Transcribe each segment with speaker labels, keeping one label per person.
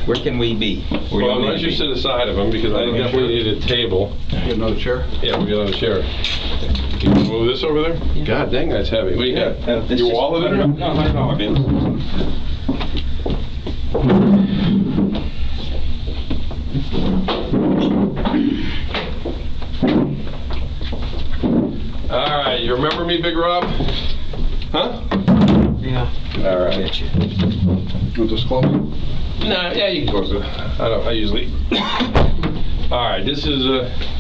Speaker 1: Where can we be?
Speaker 2: Well, I'm not you sit aside of him because I definitely need a table.
Speaker 3: Get another chair?
Speaker 2: Yeah, we get another chair. Can you move this over there? Yeah. God dang, that's heavy. What do you got? Your wallet in there?
Speaker 1: No, $100 bill.
Speaker 2: All right, you remember me, Big Rob? Huh?
Speaker 4: Yeah.
Speaker 2: All right.
Speaker 3: Want this close?
Speaker 2: No, yeah, you can close it. I usually. All right, this is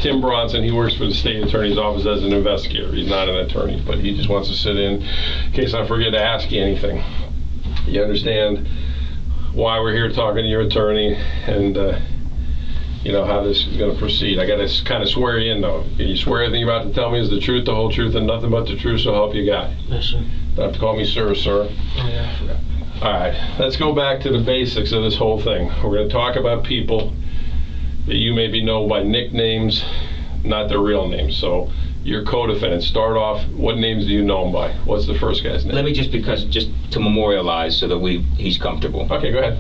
Speaker 2: Tim Bronson. He works for the state attorney's office as an investigator. He's not an attorney, but he just wants to sit in case I forget to ask you anything. You understand why we're here talking to your attorney and you know how this is going to proceed. I got to kind of swear you in, though. Can you swear everything you're about to tell me is the truth, the whole truth, and nothing but the truth, so help you God?
Speaker 4: Yes, sir.
Speaker 2: Don't have to call me sir, sir.
Speaker 4: Oh, yeah, I forgot.
Speaker 2: All right, let's go back to the basics of this whole thing. We're going to talk about people that you maybe know by nicknames, not their real names. So your co-defendant, start off, what names do you know him by? What's the first guy's name?
Speaker 1: Let me just to memorialize so that he's comfortable.
Speaker 2: Okay, go ahead.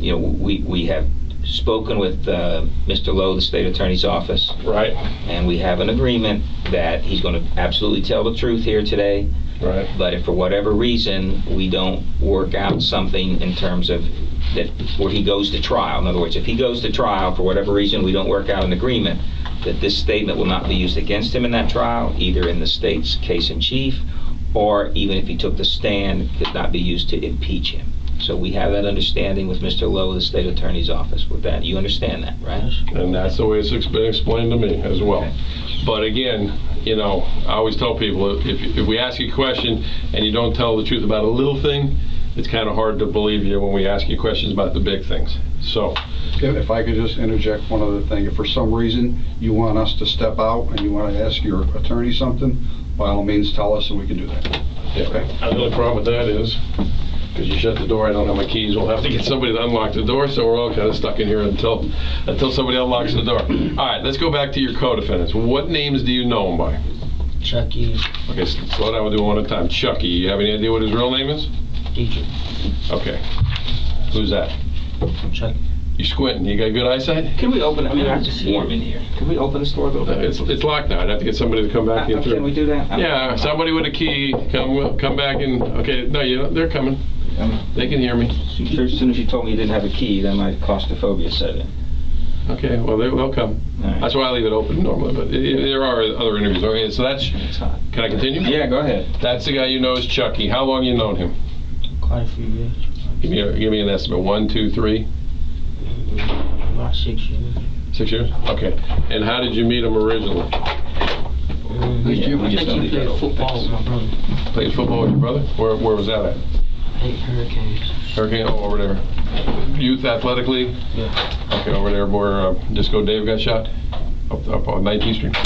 Speaker 1: You know, we have spoken with Mr. Lowe, the state attorney's office.
Speaker 2: Right.
Speaker 1: And we have an agreement that he's going to absolutely tell the truth here today.
Speaker 2: Right.
Speaker 1: But if for whatever reason we don't work out something in terms of that where he goes to trial, in other words, if he goes to trial for whatever reason we don't work out an agreement, that this statement will not be used against him in that trial, either in the state's case in chief, or even if he took the stand, could not be used to impeach him. So we have that understanding with Mr. Lowe, the state attorney's office with that. You understand that, right?
Speaker 2: And that's the way it's been explained to me as well. Okay. But again, you know, I always tell people, if we ask you a question and you don't tell the truth about a little thing, it's kind of hard to believe you when we ask you questions about the big things. So,
Speaker 3: if I could just interject one other thing. If for some reason you want us to step out and you want to ask your attorney something, by all means tell us and we can do that.
Speaker 2: Yeah. Okay. The only problem with that is, because you shut the door, I don't have my keys. We'll have to get somebody to unlock the door, so we're all kind of stuck in here until somebody unlocks the door. All right, let's go back to your co-defendants. What names do you know them by?
Speaker 4: Chucky.
Speaker 2: Okay, slow down, we'll do it one at a time. Chucky, you have any idea what his real name is?
Speaker 4: Dietrich.
Speaker 2: Okay. Who's that?
Speaker 4: Chucky.
Speaker 2: You squinting? You got good eyesight?
Speaker 1: Can we open it? I mean, it's warm in here. Can we open this door a little bit?
Speaker 2: It's locked now. I'd have to get somebody to come back in through.
Speaker 1: Can we do that?
Speaker 2: Yeah, somebody with a key, come back in. Okay, no, they're coming. They can hear me.
Speaker 1: As soon as you told me you didn't have a key, then my claustrophobia set in.
Speaker 2: Okay, well, they'll come.
Speaker 1: Right.
Speaker 2: That's why I leave it open normally, but there are other interviews. Okay, so that's, can I continue?
Speaker 1: Yeah, go ahead.
Speaker 2: That's the guy you know is Chucky. How long you known him?
Speaker 4: Quite a few years.
Speaker 2: Give me an estimate. 1, 2, 3?
Speaker 4: About 6 years.
Speaker 2: 6 years? Okay. And how did you meet him originally?
Speaker 4: I think he played football with my brother.
Speaker 2: Played football with your brother? Where was that at?
Speaker 4: I think Hurricanes.
Speaker 2: Hurricane? Oh, over there. Youth Athletic League?
Speaker 4: Yeah.
Speaker 2: Okay, over there where Disco Dave got shot? Up on 19th Street?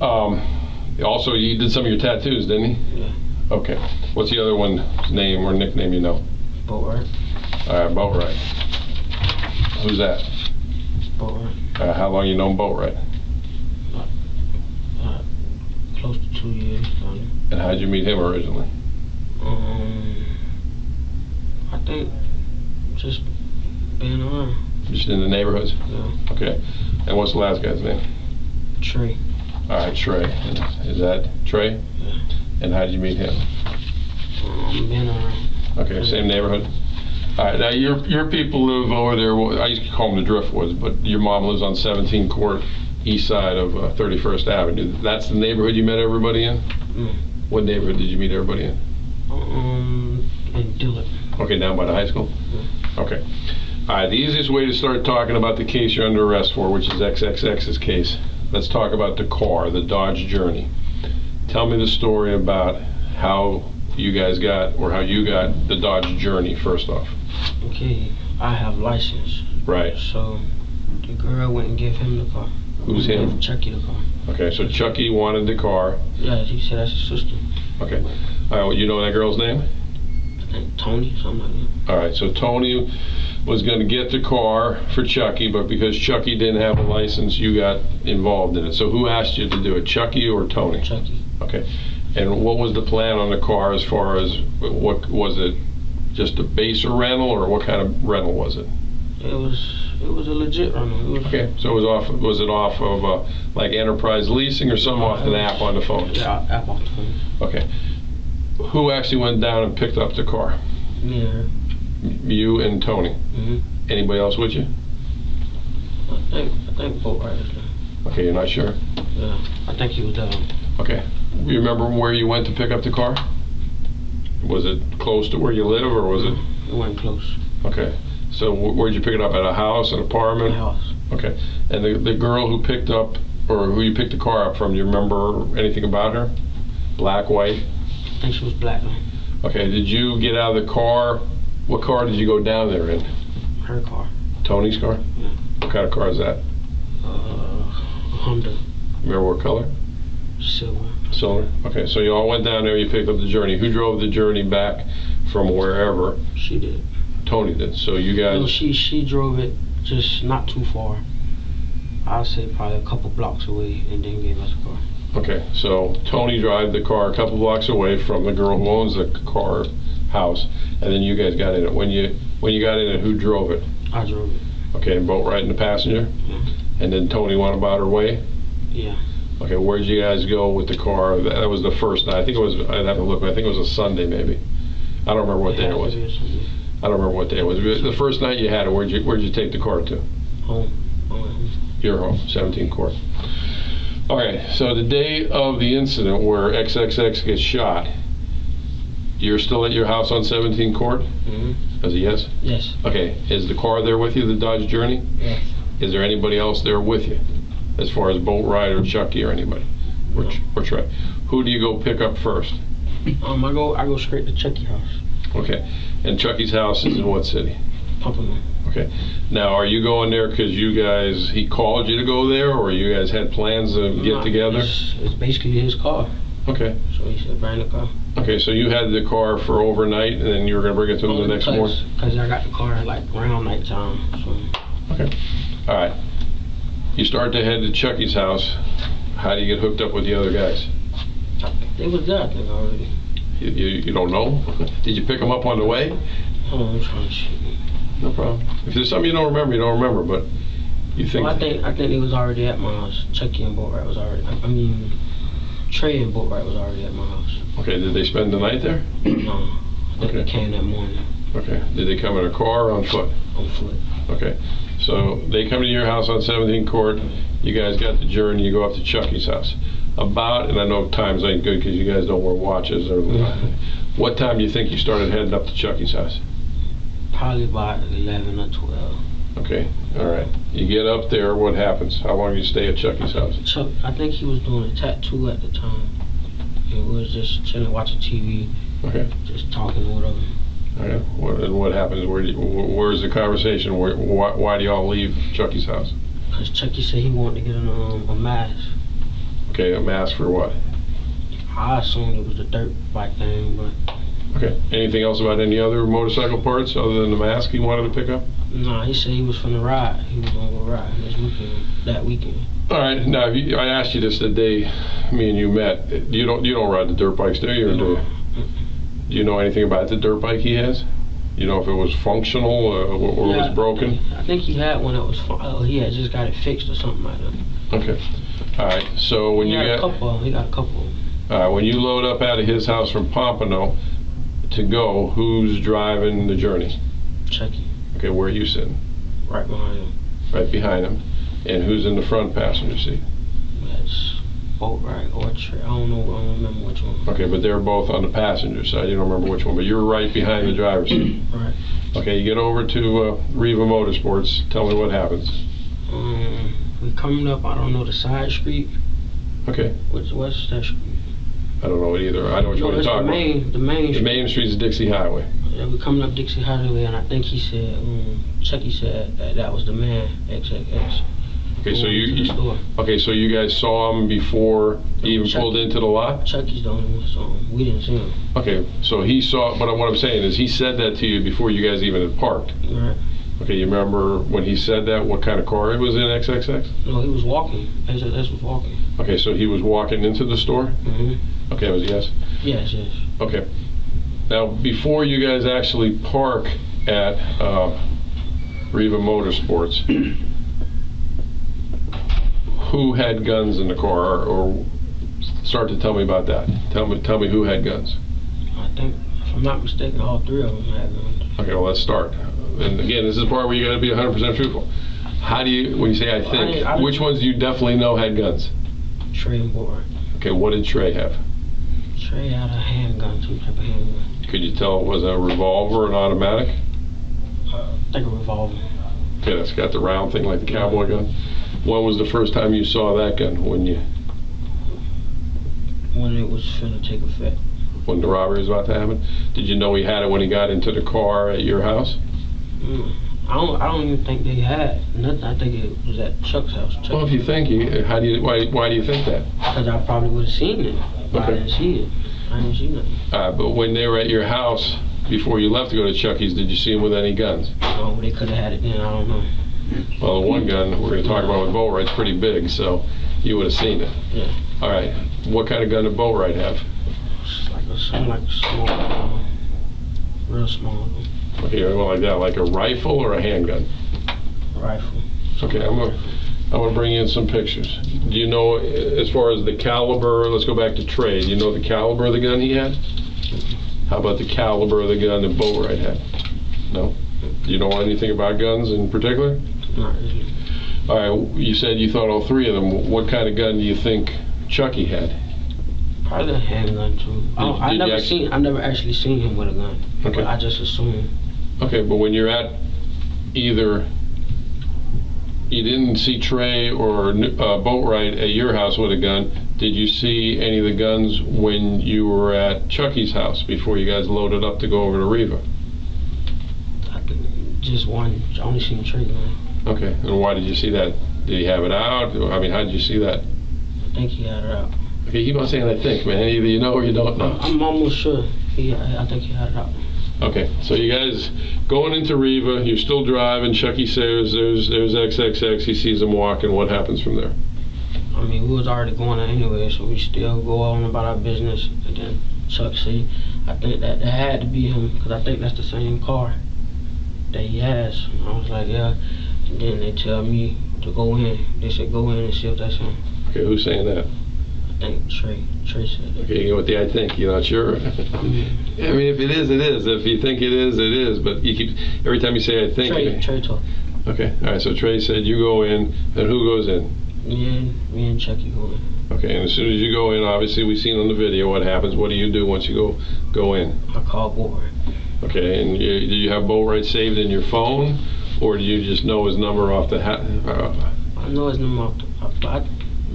Speaker 2: Okay. Also, you did some of your tattoos, didn't he?
Speaker 4: Yeah.
Speaker 2: Okay. What's the other one's name or nickname you know?
Speaker 4: Boatwright.
Speaker 2: All right, Boatwright. Who's that?
Speaker 4: Boatwright.
Speaker 2: How long you known Boatwright?
Speaker 4: Close to 2 years.
Speaker 2: And how'd you meet him originally?
Speaker 4: I think just being around.
Speaker 2: Just in the neighborhoods?
Speaker 4: Yeah.
Speaker 2: Okay. And what's the last guy's name?
Speaker 4: Trey.
Speaker 2: All right, Trey. Is that Trey?
Speaker 4: Yeah.
Speaker 2: And how did you meet him?
Speaker 4: Being around.
Speaker 2: Okay, same neighborhood? All right, now your people live over there, I used to call them the Driftwoods, but your mom lives on 17 Court, east side of 31st Avenue. That's the neighborhood you met everybody in?
Speaker 4: Mm.
Speaker 2: What neighborhood did you meet everybody in?
Speaker 4: In Dillard.
Speaker 2: Okay, down by the high school?
Speaker 4: Yeah.
Speaker 2: Okay. All right, the easiest way to start talking about the case you're under arrest for, which is XXX's case, let's talk about the car, the Dodge Journey. Tell me the story about how you guys got, or how you got the Dodge Journey, first off.
Speaker 4: Okay, I have license.
Speaker 2: Right.
Speaker 4: So the girl went and gave him the car.
Speaker 2: Who's him?
Speaker 4: Gave Chucky the car.
Speaker 2: Okay, so Chucky wanted the car.
Speaker 4: Yeah, he said that's his sister.
Speaker 2: Okay. All right, well, you know that girl's name?
Speaker 4: I think Tony, something like that.
Speaker 2: All right, so Tony was going to get the car for Chucky, but because Chucky didn't have a license, you got involved in it. So who asked you to do it, Chucky or Tony?
Speaker 4: Chucky.
Speaker 2: Okay. And what was the plan on the car as far as, what was it, Just a base or rental, or what kind of rental was it?
Speaker 4: It was a legit rental.
Speaker 2: Okay, so was it off of like enterprise leasing or something off an app on the phone?
Speaker 4: Yeah, app off the phone.
Speaker 2: Okay. Who actually went down and picked up the car?
Speaker 4: Me and her.
Speaker 2: You and Tony.
Speaker 4: Mhm.
Speaker 2: Anybody else with you?
Speaker 4: I think boat riders there.
Speaker 2: Okay, you're not sure?
Speaker 4: Yeah, I think he was down.
Speaker 2: Okay. You remember where you went to pick up the car? Was it close to where you live, or was it?
Speaker 4: It wasn't close.
Speaker 2: Okay. So where'd you pick it up? At a house, an apartment?
Speaker 4: My house.
Speaker 2: Okay. And the girl who picked up, or who you picked the car up from, do you remember anything about her? Black, white?
Speaker 4: I think she was black.
Speaker 2: Okay. Did you get out of the car? What car did you go down there in?
Speaker 4: Her car.
Speaker 2: Tony's car?
Speaker 4: Yeah.
Speaker 2: What kind of car is that?
Speaker 4: Honda.
Speaker 2: Remember what color?
Speaker 4: Silver.
Speaker 2: Silver. Okay. So you all went down there. You picked up the journey. Who drove the journey back from wherever?
Speaker 4: She did.
Speaker 2: Tony did. So you guys.
Speaker 4: No, she drove it just not too far. I'd say probably a couple blocks away, and then gave us a car.
Speaker 2: Okay, so Tony drive the car a couple blocks away from the girl who owns the car house, and then you guys got in it. When you got in it, who drove it?
Speaker 4: I drove it.
Speaker 2: Okay, and boat riding the passenger?
Speaker 4: Yeah.
Speaker 2: And then Tony went about her way?
Speaker 4: Yeah.
Speaker 2: Okay, where'd you guys go with the car? That was the first night. I think it was, I'd have to look, but I think it was a Sunday maybe. I don't remember what day it was. I don't remember what day it was. The first night you had it, where'd you take the car to?
Speaker 4: Home.
Speaker 2: Your home, 17 Court. Okay, so the day of the incident where XXX gets shot, you're still at your house on 17 Court?
Speaker 4: Mm-hmm.
Speaker 2: Is it yes?
Speaker 4: Yes.
Speaker 2: Okay, is the car there with you, the Dodge Journey?
Speaker 4: Yes.
Speaker 2: Is there anybody else there with you? As far as boat ride or Chucky or anybody?
Speaker 4: No.
Speaker 2: Or Trey? Who do you go pick up first?
Speaker 4: I go straight to Chucky's house.
Speaker 2: Okay, and Chucky's house is in what city?
Speaker 4: Pompano.
Speaker 2: Okay, now are you going there because he called you to go there, or you guys had plans to get together?
Speaker 4: It's basically his car.
Speaker 2: Okay.
Speaker 4: So he said, bring the car.
Speaker 2: Okay, so you had the car for overnight, and then you were going to bring it to him the next morning?
Speaker 4: Because I got the car like around nighttime. So.
Speaker 2: Okay, all right. You start to head to Chucky's house. How do you get hooked up with the other guys?
Speaker 4: They was there, I think, already.
Speaker 2: You don't know? Did you pick them up on the way?
Speaker 4: Hold on, I'm trying to shoot.
Speaker 2: No problem. If there's something you don't remember, you don't remember, but you think...
Speaker 4: Well, I think they was already at my house. Chucky and Boatwright was already... Trey and Boatwright was already at my house.
Speaker 2: Okay, did they spend the night there?
Speaker 4: No. I think
Speaker 2: Okay.
Speaker 4: they came that morning.
Speaker 2: Okay. Did they come in a car or on foot?
Speaker 4: On foot.
Speaker 2: Okay. So they come to your house on 17 Court. You guys got the journey. You go up to Chucky's house. About, and I know times ain't good because you guys don't wear watches. Or what time do you think you started heading up to Chucky's house?
Speaker 4: Probably about 11 or 12.
Speaker 2: Okay. All right. You get up there. What happens? How long do you stay at Chucky's house?
Speaker 4: Chuck, I think he was doing a tattoo at the time. And we was just chilling, watching TV.
Speaker 2: Okay.
Speaker 4: Just talking or whatever.
Speaker 2: Okay. What happens? Where's the conversation? Why do y'all leave Chucky's house?
Speaker 4: Because Chucky said he wanted to get a mask.
Speaker 2: Okay, a mask for what?
Speaker 4: I assumed it was the dirt bike thing, but...
Speaker 2: Okay. Anything else about any other motorcycle parts other than the mask he wanted to pick up?
Speaker 4: No, he said he was finna ride. He was gonna go ride that weekend.
Speaker 2: All right. Now, I asked you this the day me and you met. You don't ride the dirt bikes, do you? Or do you? Do you know anything about the dirt bike he has? You know if it was functional or was broken?
Speaker 4: I think he had one that was he had just got it fixed or something like that.
Speaker 2: Okay. All right. So when
Speaker 4: he got a couple.
Speaker 2: All right. When you load up out of his house from Pompano to go, who's driving the journey?
Speaker 4: Chucky.
Speaker 2: Okay. Where are you sitting?
Speaker 4: Right behind him.
Speaker 2: Right behind him. And who's in the front passenger seat?
Speaker 4: That's Boatwright or Trey. I don't remember which one.
Speaker 2: Okay, but they're both on the passenger side. You don't remember which one, but you're right behind the driver's seat.
Speaker 4: Right.
Speaker 2: Okay, you get over to Riva Motorsports. Tell me what happens.
Speaker 4: We coming up, I don't know, the side street.
Speaker 2: Okay.
Speaker 4: What's that street?
Speaker 2: I don't know it either. I know what you're talking about.
Speaker 4: The main street.
Speaker 2: The main street is Dixie Highway.
Speaker 4: Yeah, we coming up Dixie Highway, and I think he said, Chucky said that was the man, XXX.
Speaker 2: Okay, so you guys saw him before he even pulled into the lot?
Speaker 4: Chucky's the only one saw him. We didn't see him.
Speaker 2: Okay, so he saw, but what I'm saying is he said that to you before you guys even had parked.
Speaker 4: Right.
Speaker 2: Okay, you remember when he said that, what kind of car it was in, XXX?
Speaker 4: No, he was walking. XXX was walking.
Speaker 2: Okay, so he was walking into the store?
Speaker 4: Mm-hmm.
Speaker 2: Okay, it was yes?
Speaker 4: Yes.
Speaker 2: Okay. Now, before you guys actually park at Riva Motorsports, who had guns in the car, or start to tell me about that. Tell me who had guns.
Speaker 4: I think, if I'm not mistaken, all three of them had guns.
Speaker 2: Okay, well, let's start. And again, this is the part where you got to be 100% truthful. How do you, when you say I think, which ones do you definitely know had guns?
Speaker 4: Trey and Board.
Speaker 2: Okay, what did Trey have?
Speaker 4: Trey had a handgun, some type of handgun.
Speaker 2: Could you tell it was a revolver, an automatic?
Speaker 4: I think a revolver.
Speaker 2: Okay, that's got the round thing like the cowboy gun. When was the first time you saw that gun? When
Speaker 4: it was finna take effect.
Speaker 2: When the robbery was about to happen? Did you know he had it when he got into the car at your house?
Speaker 4: I don't even think they had nothing. I think it was at Chuck's house.
Speaker 2: Well, if you think, why do you think that?
Speaker 4: Because I probably would have seen it. But
Speaker 2: Okay.
Speaker 4: I didn't see it. I didn't see nothing.
Speaker 2: But when they were at your house, before you left to go to Chucky's, did you see him with any guns?
Speaker 4: Oh, they could have had it then. I don't know.
Speaker 2: Well, the one gun we're going to talk about with Boatwright's pretty big, so you would have seen it.
Speaker 4: Yeah.
Speaker 2: All right. What kind of gun did Boatwright have?
Speaker 4: It's like a small, real small
Speaker 2: Okay, well, like that, like a rifle or a handgun?
Speaker 4: rifle.
Speaker 2: Okay, I'm gonna bring in some pictures. Do you know, as far as the caliber, let's go back to Trey. Do you know the caliber of the gun he had? How about the caliber of the gun that Boatwright had? No? Do you know anything about guns in particular?
Speaker 4: Not really.
Speaker 2: All right, you said you thought all three of them. What kind of gun do you think Chucky had?
Speaker 4: Probably a handgun too. I never actually seen him with a gun.
Speaker 2: Okay.
Speaker 4: But I just assumed.
Speaker 2: Okay, but when you're at either, you didn't see Trey or Boatwright at your house with a gun, did you see any of the guns when you were at Chucky's house before you guys loaded up to go over to Riva?
Speaker 4: Just one. I only seen Trey gun.
Speaker 2: Okay, and why did you see that? Did he have it out? I mean, how did you see that?
Speaker 4: I think he had it out.
Speaker 2: Okay, keep on saying I think, man. Either you know or you don't know.
Speaker 4: I'm almost sure. I think he had it out.
Speaker 2: Okay, so you guys going into Riva, you're still driving, Chucky says there's XXX, he sees him walking, what happens from there?
Speaker 4: I mean, we was already going there anyway, so we still go on about our business. And then Chuck said, I think that had to be him, because I think that's the same car that he has. And I was like, yeah. And then they tell me to go in. They said, go in and see if that's him.
Speaker 2: Okay, who's saying that?
Speaker 4: I think Trey said that.
Speaker 2: Okay, you go with the I think, you're not sure? I mean, if it is, it is. If you think it is, it is. But you keep, every time you say I think.
Speaker 4: Trey told.
Speaker 2: Okay, all right, so Trey said you go in, and who goes in?
Speaker 4: Me and Chucky go in.
Speaker 2: Okay, and as soon as you go in, obviously we've seen on the video what happens. What do you do once you go in?
Speaker 4: I call Boatwright.
Speaker 2: Okay, and do you have Boatwright saved in your phone, or do you just know his number off the hat?
Speaker 4: I know his number off the,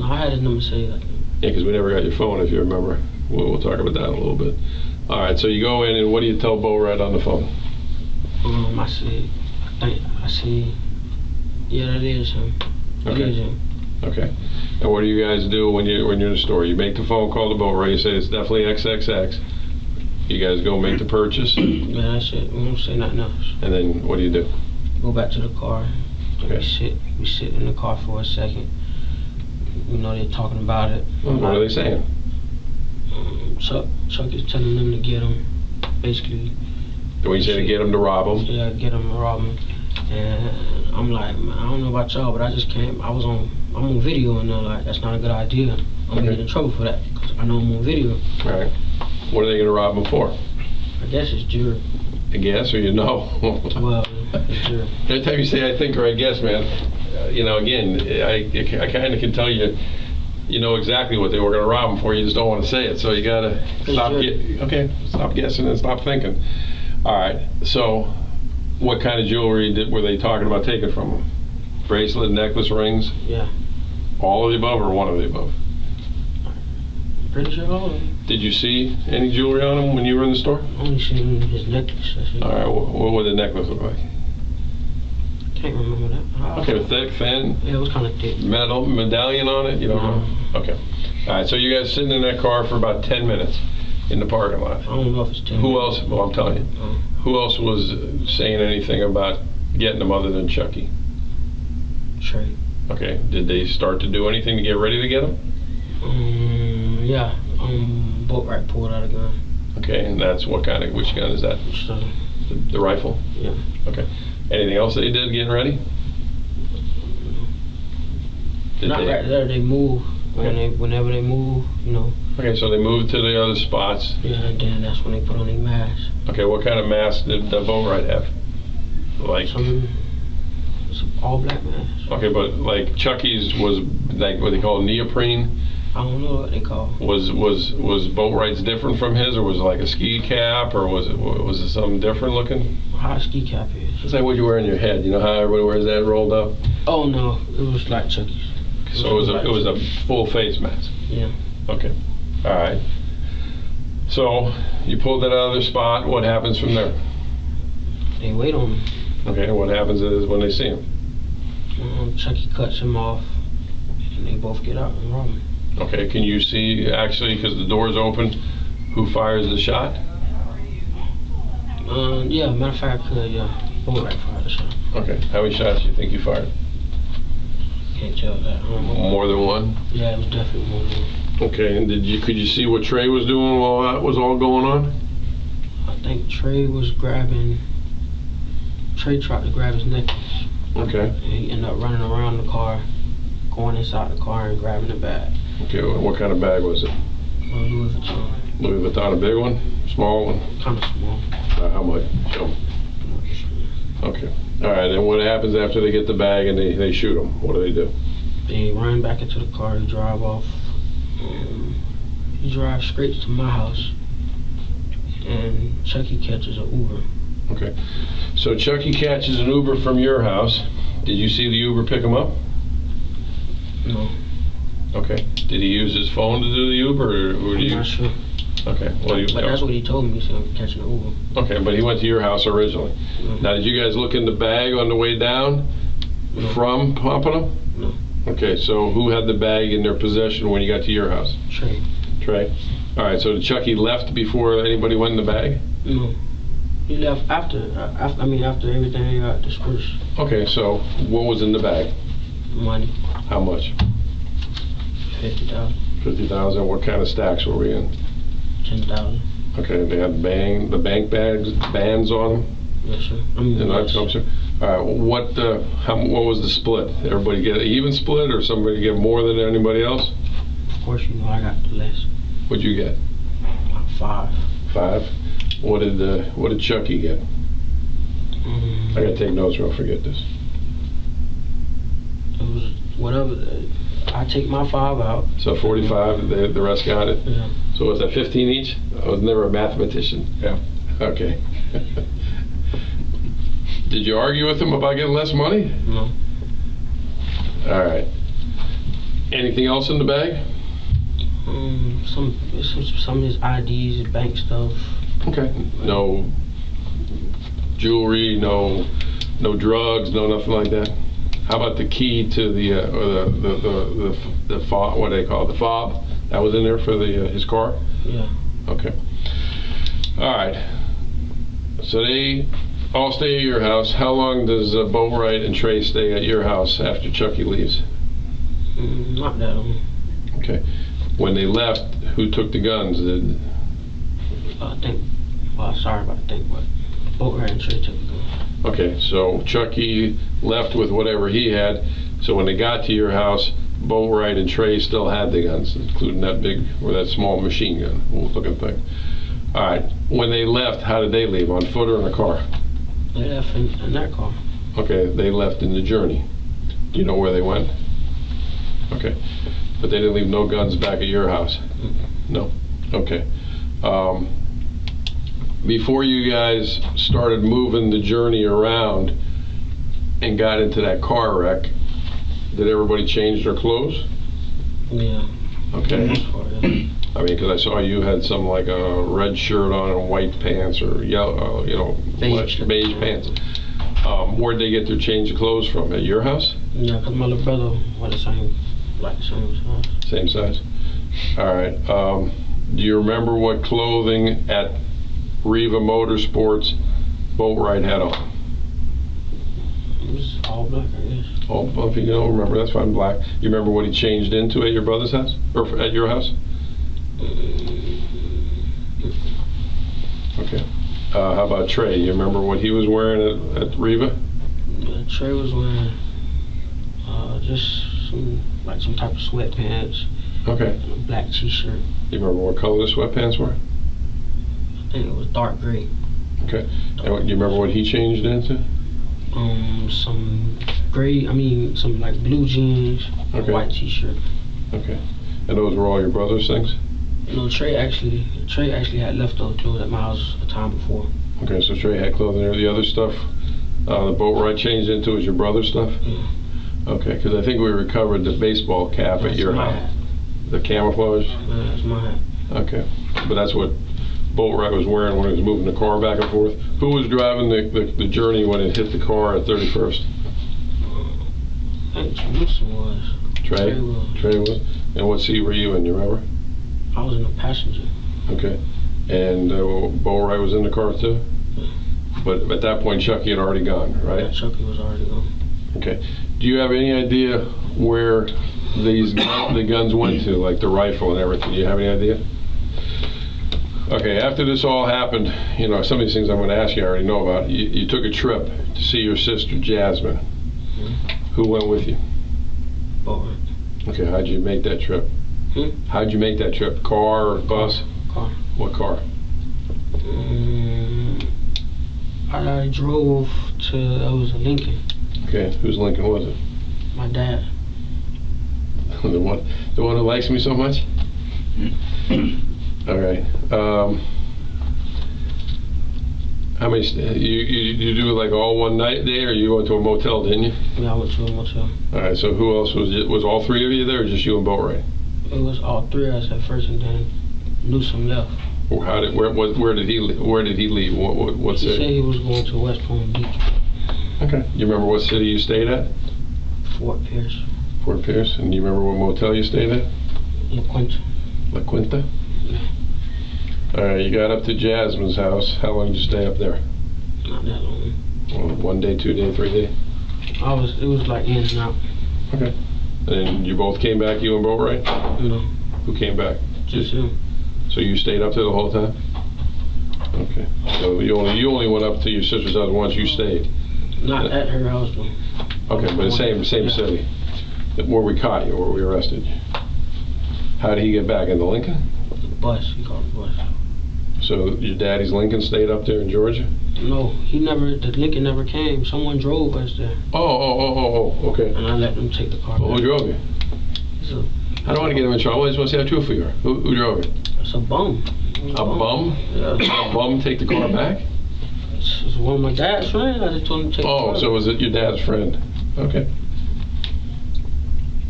Speaker 4: I had his number saved.
Speaker 2: Yeah, because we never got your phone, if you remember. We'll talk about that in a little bit. All right, so you go in, and what do you tell Boatwright on the phone?
Speaker 4: I see, yeah, that is him. That is him.
Speaker 2: Okay. And what do you guys do when you're in the store? You make the phone call to Boatwright, you say it's definitely XXX. You guys go make the purchase.
Speaker 4: Yeah, that's it. We don't say nothing else.
Speaker 2: And then what do you do?
Speaker 4: Go back to the car.
Speaker 2: Okay.
Speaker 4: We sit in the car for a second. You know, they're talking about it.
Speaker 2: What are they saying?
Speaker 4: Chuck is telling them to get him, basically.
Speaker 2: When you say to get them to rob them?
Speaker 4: Yeah, get him to rob him. And I'm like, man, I don't know about y'all, but I just can't. I'm on video, and they're like, that's not a good idea. I'm gonna get in trouble for that, because I know I'm on video.
Speaker 2: All right. What are they going to rob them for?
Speaker 4: I guess it's jury.
Speaker 2: I guess, or you know?
Speaker 4: Well, it's jury.
Speaker 2: Every time you say I think or I guess, man, again, I kind of can tell you, you know exactly what they were going to rob them for. You just don't want to say it, so you got to stop guessing and stop thinking. All right. So, what kind of jewelry were they talking about taking from them? Bracelet, necklace, rings?
Speaker 4: Yeah.
Speaker 2: All of the above, or one of the above?
Speaker 4: Pretty sure all of them.
Speaker 2: Did you see any jewelry on him when you were in the store?
Speaker 4: Only seen his necklace.
Speaker 2: All right. What would the necklace look like?
Speaker 4: Can't remember that.
Speaker 2: Okay, thick, thin?
Speaker 4: Yeah, it was kind of thick.
Speaker 2: Metal medallion on it? You don't know? Okay. All right, so you guys sitting in that car for about 10 minutes in the parking lot.
Speaker 4: I don't know if it's 10
Speaker 2: Who
Speaker 4: minutes.
Speaker 2: else? Well, I'm telling you. Who else was saying anything about getting them other than Chucky?
Speaker 4: Trey.
Speaker 2: Okay. Did they start to do anything to get ready to get him?
Speaker 4: Yeah. Boatwright pulled out a gun.
Speaker 2: Okay, and that's what kind of, which gun is that?
Speaker 4: So,
Speaker 2: The rifle?
Speaker 4: yeah.
Speaker 2: Okay. Anything else that you did getting ready? Did
Speaker 4: Not right there. They move whenever they move. You know.
Speaker 2: Okay, so they moved to the other spots.
Speaker 4: Yeah, and then that's when they put on their mask.
Speaker 2: Okay, what kind of mask did the boat ride have? Like.
Speaker 4: Some all black mask.
Speaker 2: Okay, but like Chucky's was like what they call neoprene.
Speaker 4: I don't know what they call.
Speaker 2: Was boat rides different from his, or was it like a ski cap, or was it something different looking?
Speaker 4: How a ski cap is.
Speaker 2: It's like what you wear on your head. You know how everybody wears that rolled up?
Speaker 4: Oh no, it was like Chucky's.
Speaker 2: So it was a full face mask.
Speaker 4: Yeah.
Speaker 2: Okay. All right. So you pulled that other spot. What happens from there?
Speaker 4: They wait on him.
Speaker 2: Okay. What happens is when they see him.
Speaker 4: Chucky cuts him off, and they both get out and run.
Speaker 2: Okay. Can you see actually, because the door's open, who fires the shot?
Speaker 4: Yeah. Matter of fact, I could. Yeah. Both right fired the shot.
Speaker 2: Okay. How many shots do you think you fired?
Speaker 4: Can't tell that. I don't know.
Speaker 2: More than one?
Speaker 4: Yeah, it was definitely more than one.
Speaker 2: Okay, and could you see what Trey was doing while that was all going on?
Speaker 4: I think Trey tried to grab his necklace.
Speaker 2: Okay.
Speaker 4: And he ended up running around the car, going inside the car and grabbing the bag.
Speaker 2: Okay, what kind of bag was it?
Speaker 4: Louis Vuitton.
Speaker 2: Louis Vuitton, a big one? Small one?
Speaker 4: Kind of small.
Speaker 2: How much? Show me. Okay. All right, and what happens after they get the bag and they shoot him? What do?
Speaker 4: They run back into the car, they drive off. He drives straight to my house, and Chucky catches an Uber.
Speaker 2: Okay. So Chucky catches an Uber from your house. Did you see the Uber pick him up?
Speaker 4: No.
Speaker 2: Okay. Did he use his phone to do the Uber, or
Speaker 4: I'm not sure.
Speaker 2: Okay. Well,
Speaker 4: But that's what he told me, so I'm catching an Uber.
Speaker 2: Okay, but he went to your house originally.
Speaker 4: No.
Speaker 2: Now, did you guys look in the bag on the way down from Pompano?
Speaker 4: No.
Speaker 2: Okay, so who had the bag in their possession when you got to your house?
Speaker 4: Trey.
Speaker 2: Trey. All right, so Chucky left before anybody went in the bag?
Speaker 4: No. He left after everything got dispersed.
Speaker 2: Okay, so what was in the bag?
Speaker 4: Money.
Speaker 2: How much?
Speaker 4: 50,000.
Speaker 2: 50,000. What kind of stacks were we in?
Speaker 4: 10,000.
Speaker 2: Okay, they had the bank bands on them?
Speaker 4: Yes, sir. I mean, yes.
Speaker 2: All right, what was the split? Everybody get an even split, or somebody get more than anybody else?
Speaker 4: Of course, you know I got the less.
Speaker 2: What'd you get?
Speaker 4: About 5.
Speaker 2: 5. What did Chucky get? I gotta take notes or I'll forget this.
Speaker 4: It was whatever. I take my 5 out.
Speaker 2: So 45, the rest got it?
Speaker 4: Yeah.
Speaker 2: So was that 15 each? I was never a mathematician.
Speaker 3: Yeah.
Speaker 2: Okay. Did you argue with him about getting less money?
Speaker 4: No.
Speaker 2: All right. Anything else in the bag?
Speaker 4: Some of his IDs, his bank stuff.
Speaker 2: Okay. No jewelry, no drugs, no nothing like that. How about the key to the fob? What do they call it? The fob that was in there for his car.
Speaker 4: Yeah.
Speaker 2: Okay. All right. So they all stay at your house. How long does Boatwright and Trey stay at your house after Chucky leaves?
Speaker 4: Not that long.
Speaker 2: Okay. When they left, who took the guns?
Speaker 4: I think. Well, sorry about the thing, but Boatwright and Trey took the gun.
Speaker 2: Okay, so Chucky left with whatever he had. So when they got to your house, Boatwright and Trey still had the guns, including that big or that small machine gun looking thing. All right. When they left, how did they leave? On foot or in a car?
Speaker 4: They left in that car.
Speaker 2: Okay, they left in the journey. Do you know where they went? Okay. But they didn't leave no guns back at your house? No? Okay. Before you guys started moving the journey around and got into that car wreck, did everybody change their clothes?
Speaker 4: Yeah.
Speaker 2: Okay.
Speaker 4: Yeah.
Speaker 2: I mean, because I saw you had some like a red shirt on and white pants or yellow, beige pants. Where'd they get their change of clothes from? At your house?
Speaker 4: Yeah, because my little brother was the same size.
Speaker 2: Same size? All right. Do you remember what clothing at Riva Motorsports Boatwright had on?
Speaker 4: It was all black, I guess.
Speaker 2: Oh, well, if you don't remember, that's fine, black. You remember what he changed into at your brother's house? Or at your house? Okay. How about Trey? You remember what he was wearing at Riva?
Speaker 4: Yeah, Trey was wearing just some type of sweatpants.
Speaker 2: Okay.
Speaker 4: And a black T-shirt.
Speaker 2: You remember what color the sweatpants were?
Speaker 4: I think it was dark gray.
Speaker 2: Okay. And you remember what he changed into?
Speaker 4: Some gray. Some like blue jeans.
Speaker 2: Okay.
Speaker 4: A white T-shirt.
Speaker 2: Okay. And those were all your brother's things?
Speaker 4: No, Trey actually had leftover clothes at my house a time before.
Speaker 2: Okay, so Trey had clothing there. The other stuff, the boat ride changed into is your brother's stuff?
Speaker 4: Yeah.
Speaker 2: Okay, because I think we recovered the baseball cap at your house.
Speaker 4: Hat.
Speaker 2: The camouflage?
Speaker 4: Yeah, that's my hat.
Speaker 2: Okay, but that's what boat ride was wearing when he was moving the car back and forth. Who was driving the journey when it hit the car at 31st?
Speaker 4: I think Jerusalem was.
Speaker 2: Trey? Trey was. And what seat were you in, you remember?
Speaker 4: I was in the passenger.
Speaker 2: Okay. And Bo Wright was in the car too? But at that point, Chucky had already gone, right?
Speaker 4: Yeah, Chucky was already gone.
Speaker 2: Okay. Do you have any idea where the guns went to, like the rifle and everything? Do you have any idea? Okay, after this all happened, you know, some of these things I'm going to ask you I already know about. You took a trip to see your sister, Jasmine.
Speaker 4: Mm-hmm.
Speaker 2: Who went with you?
Speaker 4: Bo Wright.
Speaker 2: Okay, how'd you make that trip? How'd you make that trip? Car or bus?
Speaker 4: Car.
Speaker 2: What car?
Speaker 4: I drove to, it was a Lincoln.
Speaker 2: Okay, whose Lincoln was it?
Speaker 4: My dad.
Speaker 2: the one who likes me so much? All right. How many, you do it like all one night there, or you went to a motel, didn't you?
Speaker 4: Yeah, I went to a motel.
Speaker 2: All right, so who else was all three of you there, or just you and Boatwright?
Speaker 4: It was all three of us at first, and then Newsom left.
Speaker 2: Where did he leave? What
Speaker 4: He said
Speaker 2: city?
Speaker 4: he was going to West Palm Beach.
Speaker 2: Okay. You remember what city you stayed at?
Speaker 4: Fort Pierce.
Speaker 2: Fort Pierce. And do you remember what motel you stayed at?
Speaker 4: La Quinta.
Speaker 2: La Quinta?
Speaker 4: Yeah.
Speaker 2: All right, you got up to Jasmine's house. How long did you stay up there?
Speaker 4: Not that long.
Speaker 2: Well, 1 day, 2 day, 3 day?
Speaker 4: It was like in and out.
Speaker 2: Okay. And you both came back, you and Boatwright?
Speaker 4: No.
Speaker 2: Who came back?
Speaker 4: Just him.
Speaker 2: So you stayed up there the whole time? Okay. So you only went up to your sister's house once you stayed?
Speaker 4: Not at her house though.
Speaker 2: Okay, but the same city? Where we caught you, where we arrested you? How did he get back? In the Lincoln?
Speaker 4: The bus. He called the bus.
Speaker 2: So your daddy's Lincoln stayed up there in Georgia?
Speaker 4: No, the Lincoln never came. Someone drove us there.
Speaker 2: Oh, okay.
Speaker 4: And I let them take the car
Speaker 2: Well,
Speaker 4: back.
Speaker 2: who drove you?
Speaker 4: So,
Speaker 2: I don't want to get him in trouble. I just want to see how truthful you are. Who drove you?
Speaker 4: it's a bum.
Speaker 2: A bum?
Speaker 4: Yeah.
Speaker 2: A bum take the car back?
Speaker 4: It's one of my dad's friends. I just told him to take the car.
Speaker 2: Oh, so was it your dad's friend? Okay.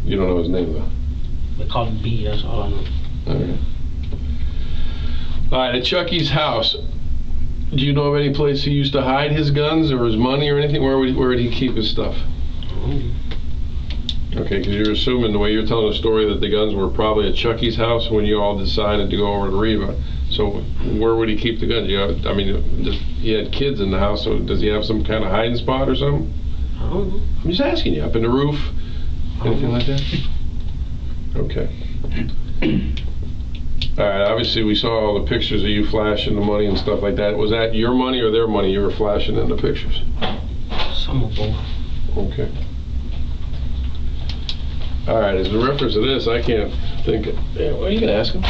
Speaker 2: You don't know his name though?
Speaker 4: They call him B, that's all I know.
Speaker 2: Okay. All right, at Chucky's house, do you know of any place he used to hide his guns or his money or anything? Where would he keep his stuff? Okay, because you're assuming the way you're telling the story that the guns were probably at Chucky's house when you all decided to go over to Riva. So where would he keep the guns? He had kids in the house, so does he have some kind of hiding spot or something?
Speaker 4: I don't know.
Speaker 2: I'm just asking you. Up in the roof? Anything like that? Okay. All right, obviously we saw all the pictures of you flashing the money and stuff like that. Was that your money or their money you were flashing in the pictures?
Speaker 4: Some of both.
Speaker 2: Okay. All right, as a reference to this, I can't think. Yeah, well, you can ask him.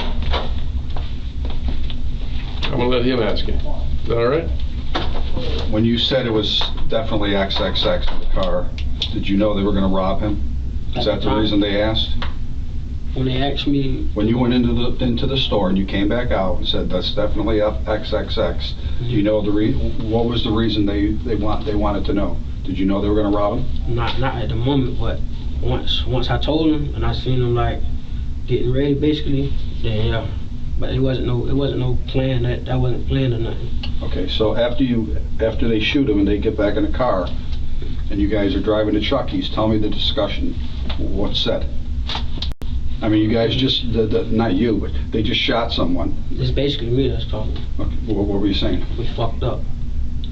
Speaker 2: I'm gonna let him ask you. Is that all right?
Speaker 3: When you said it was definitely XXX in the car, did you know they were going to rob him? Is that the reason they asked?
Speaker 4: When they asked me...
Speaker 3: When you went into the store and you came back out and said, that's definitely XXX, do you know what was the reason they wanted to know? Did you know they were going to rob him?
Speaker 4: Not at the moment, but once I told him and I seen him like getting ready basically, then yeah. But it wasn't no plan, that wasn't planned or nothing. Okay,
Speaker 3: so after they shoot him and they get back in the car and you guys are driving to Chucky's, tell me the discussion, what's said? I mean, you guys just, not you, but they just shot someone.
Speaker 4: It's basically me that's talking.
Speaker 3: Okay, what were you saying?
Speaker 4: We fucked up.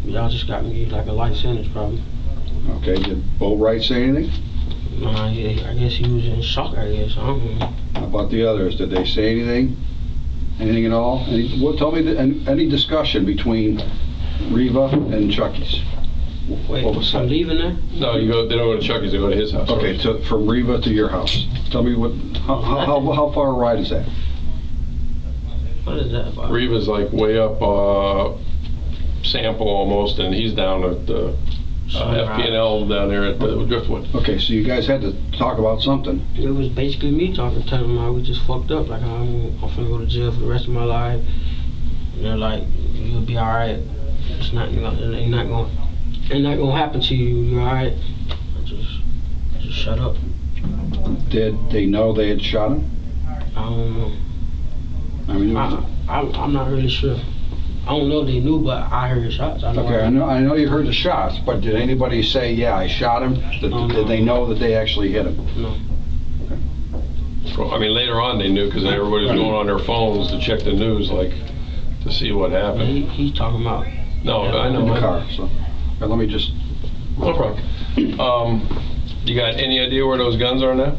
Speaker 4: Y'all just got me like a life sentence probably.
Speaker 3: Okay, did Boatwright say anything?
Speaker 4: Yeah, I guess he was in shock, I guess. I don't know.
Speaker 3: How about the others? Did they say anything? Anything at all? Tell me any discussion between Reva and Chucky's.
Speaker 4: Wait,
Speaker 3: What was
Speaker 4: I'm
Speaker 3: that?
Speaker 4: leaving there?
Speaker 2: No, they don't go to Chucky's, they go to his house.
Speaker 3: Okay, from Reva to your house. Tell me how far a ride is that?
Speaker 4: What is that about?
Speaker 2: Reva's like way up Sample almost, and he's down at the FP&L down there at Driftwood.
Speaker 3: Okay, so you guys had to talk about something.
Speaker 4: It was basically me talking, telling them how we just fucked up. Like, I'm finna go to jail for the rest of my life. And they're like, you'll be alright. It's not gonna happen to you. You're alright. I just shut up.
Speaker 3: Did they know they had shot him?
Speaker 4: I don't know.
Speaker 3: I mean,
Speaker 4: I'm not really sure. I don't know if they knew, but I heard shots. I
Speaker 3: know you heard the shots, but did anybody say, yeah, I shot him? Did they know that they actually hit him?
Speaker 4: No.
Speaker 2: Well, I mean, later on they knew because everybody was going on their phones to check the news, like, to see what happened.
Speaker 4: He's talking about.
Speaker 2: No, I know.
Speaker 3: In the car, so. Let me just...
Speaker 2: No problem. You got any idea where those guns are now?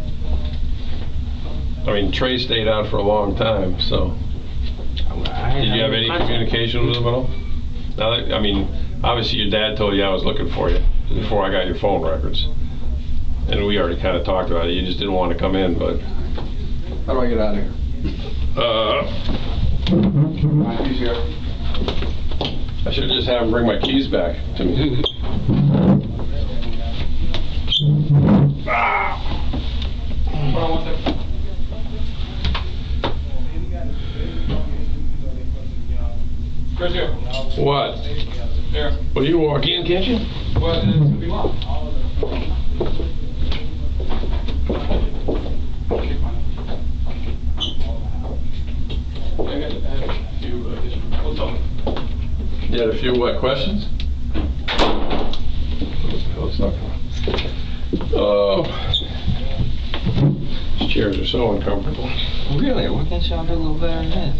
Speaker 2: I mean, Trey stayed out for a long time, so... Did you have any communication with them at all? Now that, I mean, obviously your dad told you I was looking for you before I got your phone records. And we already kind of talked about it. You just didn't want to come in, but...
Speaker 3: How do I get out of here? He's here.
Speaker 2: I should just have him bring my keys back to me.
Speaker 5: Chris here.
Speaker 2: What?
Speaker 5: Here.
Speaker 2: Well, you walk in, can't you?
Speaker 5: Well, it's gonna be locked.
Speaker 2: You had a few what questions? Oh, these chairs are so uncomfortable.
Speaker 1: Really? Why can't y'all do a little better than that?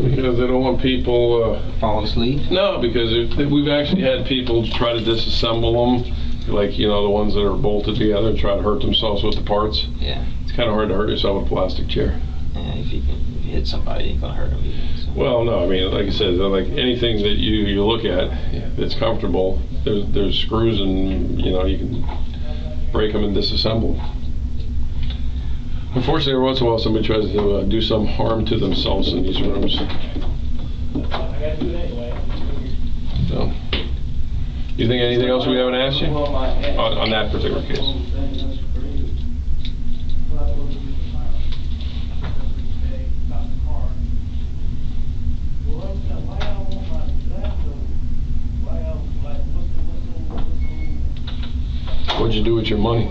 Speaker 2: Because they don't want people.
Speaker 1: Fall asleep?
Speaker 2: No, because we've actually had people try to disassemble them, like the ones that are bolted together, and try to hurt themselves with the parts.
Speaker 1: Yeah.
Speaker 2: It's kind of hard to hurt yourself with a plastic chair.
Speaker 1: Yeah, if you hit somebody, you ain't gonna hurt them either. So.
Speaker 2: Well, no, I mean, like I said, like anything that you look at that's comfortable, there's screws and, you can break them and disassemble them. Unfortunately, every once in a while somebody tries to do some harm to themselves in these rooms. So, you think anything else we haven't asked you on that particular case? What'd you do with your money?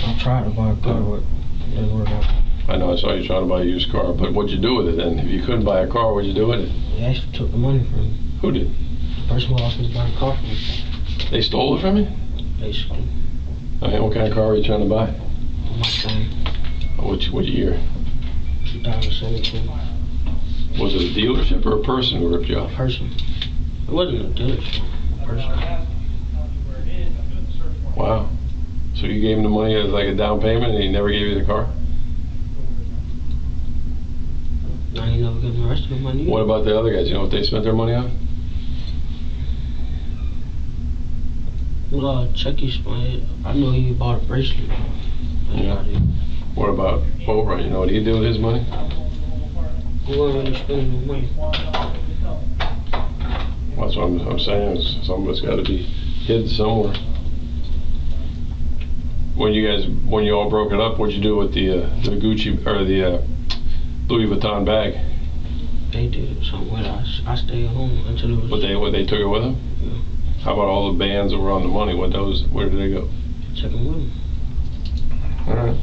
Speaker 4: I tried to buy a car, but it didn't work out.
Speaker 2: I know I saw you trying to buy a used car, but what'd you do with it then? If you couldn't buy a car, what'd you do with it?
Speaker 4: They actually took the money from me.
Speaker 2: Who did?
Speaker 4: The person who asked me to buy a car from me,
Speaker 2: They stole it from you?
Speaker 4: basically.
Speaker 2: Okay, what kind of car were you trying to buy?
Speaker 4: My thing,
Speaker 2: What year?
Speaker 4: 2017.
Speaker 2: Was it a dealership or a person who ripped you off?
Speaker 4: Person. It wasn't a dealership. Person.
Speaker 2: Wow. So you gave him the money as like a down payment and he never gave you the car?
Speaker 4: Now you never get the rest of the money.
Speaker 2: What about the other guys? You know what they spent their money on?
Speaker 4: Well, Chucky's money. I know he bought a bracelet.
Speaker 2: Yeah. What about Boatwright? You know what he did with his money?
Speaker 4: He wasn't really spending no money.
Speaker 2: Well, that's what I'm saying. Is some of it's got to be hid somewhere. When you all broke it up, what'd you do with the Gucci or the Louis Vuitton bag?
Speaker 4: They did something with it. I stayed home until it was.
Speaker 2: What they took it with them?
Speaker 4: Yeah.
Speaker 2: How about all the bands that were on the money? Where did they go?
Speaker 4: Took them with me.
Speaker 2: All right.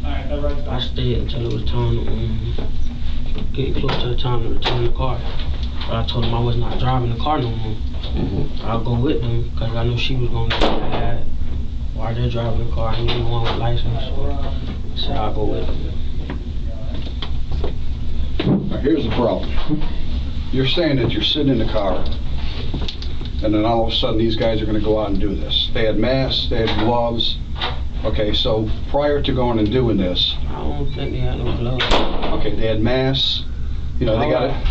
Speaker 4: I stayed until it was time to get close to the time to return the car. But I told him I was not driving the car no more.
Speaker 2: Mm-hmm.
Speaker 4: I'll go with them because I knew she was going to get mad while they're driving the car. I need one with license. So I said I'll go with them.
Speaker 3: Now, here's the problem. You're saying that you're sitting in the car, and then all of a sudden these guys are going to go out and do this. They had masks, they had gloves. Okay, so prior to going and doing this,
Speaker 4: I don't think they had no gloves.
Speaker 3: okay, they had masks, You know,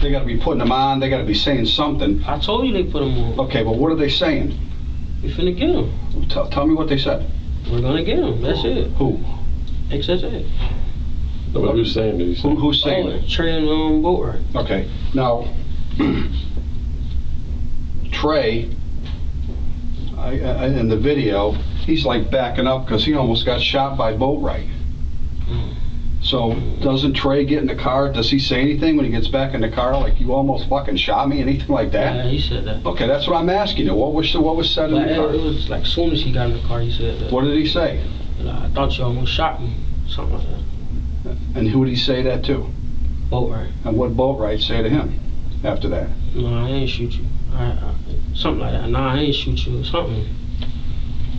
Speaker 3: they gotta be putting them on, they gotta be saying something.
Speaker 4: I told you they put them on.
Speaker 3: Okay, but what are they saying?
Speaker 4: We finna get them.
Speaker 3: Tell me what they said.
Speaker 4: We're gonna get them. That's it.
Speaker 3: Who?
Speaker 4: XXX.
Speaker 2: No, but who's saying it?
Speaker 3: Who's saying it?
Speaker 4: Trey and boat ride.
Speaker 3: Okay, now, Trey, in the video, he's like backing up because he almost got shot by Boatwright. So doesn't Trey get in the car? Does he say anything when he gets back in the car, like you almost fucking shot me, anything like that?
Speaker 4: Yeah, he said that.
Speaker 3: Okay, that's what I'm asking you. What was said in the car?
Speaker 4: It was like as soon as he got in the car, he said that.
Speaker 3: What did he say?
Speaker 4: I thought you almost shot me. Something like that.
Speaker 3: And who did he say that to?
Speaker 4: Boat ride.
Speaker 3: And what Boatwright say to him after that?
Speaker 4: No, I ain't shoot you. Something like that. Nah, I ain't shoot you. Something.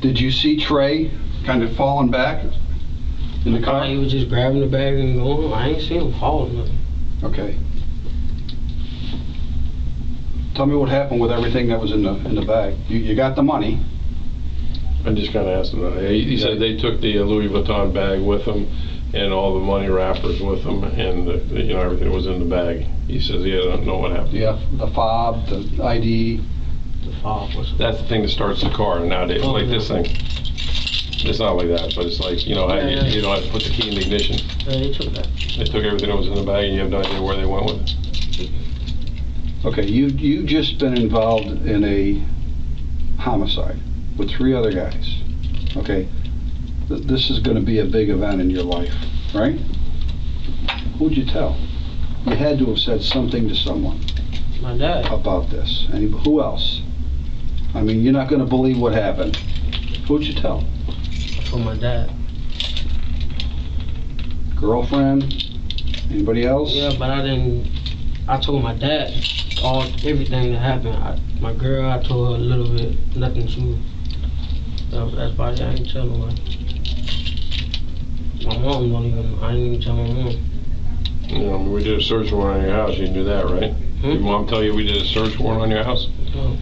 Speaker 3: Did you see Trey kind of falling back in the car?
Speaker 4: He was just grabbing the bag and going. I ain't seen him fall or nothing.
Speaker 3: Okay. Tell me what happened with everything that was in the bag. You got the money.
Speaker 2: I just kind of asked him that. He said they took the Louis Vuitton bag with them and all the money wrappers with them and everything was in the bag. He says he doesn't know what happened.
Speaker 3: Yeah, the fob, the ID.
Speaker 4: The fob was.
Speaker 2: That's the thing that starts the car nowadays, like this thing. It's not like that, but it's like, how you don't have to put the key in the ignition.
Speaker 4: Yeah, they took that.
Speaker 2: They took everything that was in the bag and you have no idea where they went with it.
Speaker 3: Okay, you just been involved in a homicide with 3 other guys. Okay, this is going to be a big event in your life, right? Who'd you tell? You had to have said something to someone.
Speaker 4: My dad.
Speaker 3: About this. Who else? I mean, you're not going to believe what happened. Who'd you tell?
Speaker 4: For my dad.
Speaker 3: Girlfriend? Anybody else?
Speaker 4: Yeah, but I didn't. I told my dad everything that happened. My girl, I told her a little bit, nothing too. That's why I ain't tell nobody. My mom don't even. I didn't even tell my mom.
Speaker 2: We did a search warrant on your house. You knew that, right? Did Mom tell you we did a search warrant on your house?
Speaker 4: No.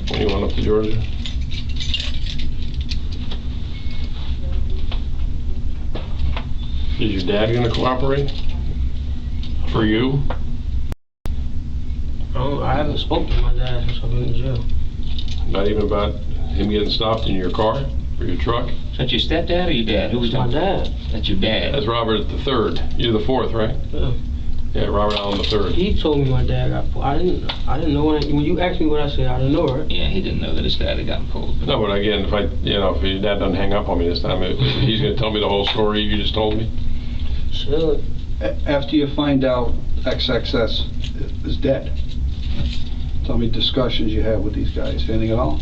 Speaker 2: When you went up to Georgia? Is your dad gonna cooperate? For you?
Speaker 4: I haven't spoken to my dad since I've been in jail.
Speaker 2: Not even about him getting stopped in your car or your truck?
Speaker 1: Is that your stepdad or your dad? Who was
Speaker 4: My
Speaker 1: that?
Speaker 4: dad.
Speaker 1: That's your dad.
Speaker 2: That's Robert the third. You're the 4th, right?
Speaker 4: Yeah.
Speaker 2: Yeah, Robert Allen the 3rd.
Speaker 4: He told me my dad got pulled. I didn't know when you asked me what I said. I didn't know, right?
Speaker 1: Yeah, he didn't know that his dad had gotten pulled.
Speaker 2: No, but again, if your dad doesn't hang up on me this time, he's gonna tell me the whole story you just told me.
Speaker 4: Sure.
Speaker 3: After you find out XXS is dead, tell me discussions you had with these guys. Anything at all?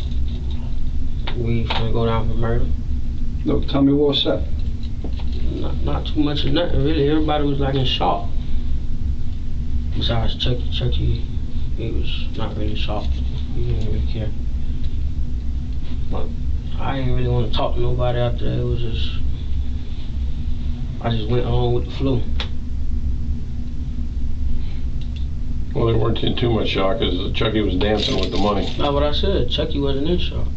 Speaker 4: We finna go down for murder.
Speaker 3: No, tell me what was said.
Speaker 4: Not too much of nothing, really. Everybody was like in shock. Besides Chucky, he was not really shocked. He didn't really care. But I didn't really want to talk to nobody after that. It was I just went on with the flow.
Speaker 2: Well, they weren't in too much shock because Chucky was dancing with the money.
Speaker 4: Not what I said. Chucky wasn't in shock.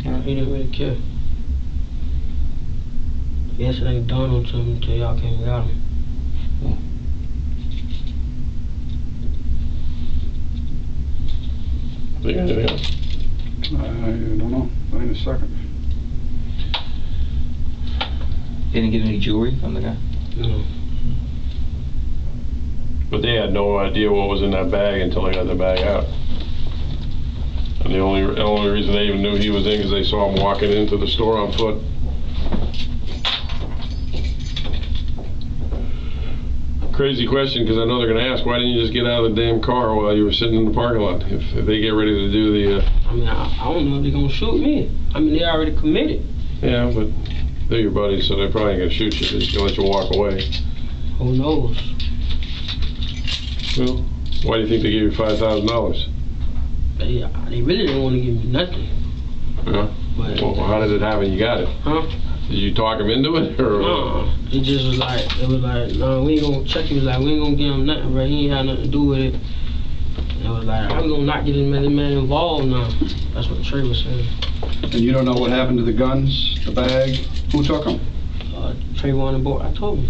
Speaker 4: He didn't really care. Yes, it ain't dawned on him until y'all came and got him.
Speaker 2: Think anything else?
Speaker 3: I don't know. Wait a second.
Speaker 1: Didn't get any jewelry from the guy?
Speaker 4: No.
Speaker 2: But they had no idea what was in that bag until they got the bag out. And the only reason they even knew he was in is they saw him walking into the store on foot. Crazy question, because I know they're going to ask, why didn't you just get out of the damn car while you were sitting in the parking lot? If they get ready to do the...
Speaker 4: I mean, I don't know if they're going to shoot me. I mean, they already committed.
Speaker 2: Yeah, but they're your buddies, so they probably ain't going to shoot you. They're just going to let you walk away.
Speaker 4: Who knows?
Speaker 2: Well, why do you think they gave you $5,000?
Speaker 4: They really didn't want to give me nothing.
Speaker 2: Yeah.
Speaker 4: But,
Speaker 2: Well, how did it happen? You got it.
Speaker 4: huh?
Speaker 2: Did you talk him into it, or?
Speaker 4: It just was like, no, we ain't gonna, Chucky was like, we ain't gonna give him nothing, bro. He ain't had nothing to do with it. And it was like, I'm gonna not get this man involved now. That's what Trey was saying.
Speaker 3: And you don't know what happened to the guns, the bag? Who took them?
Speaker 4: Trayvon and Boy, I told him.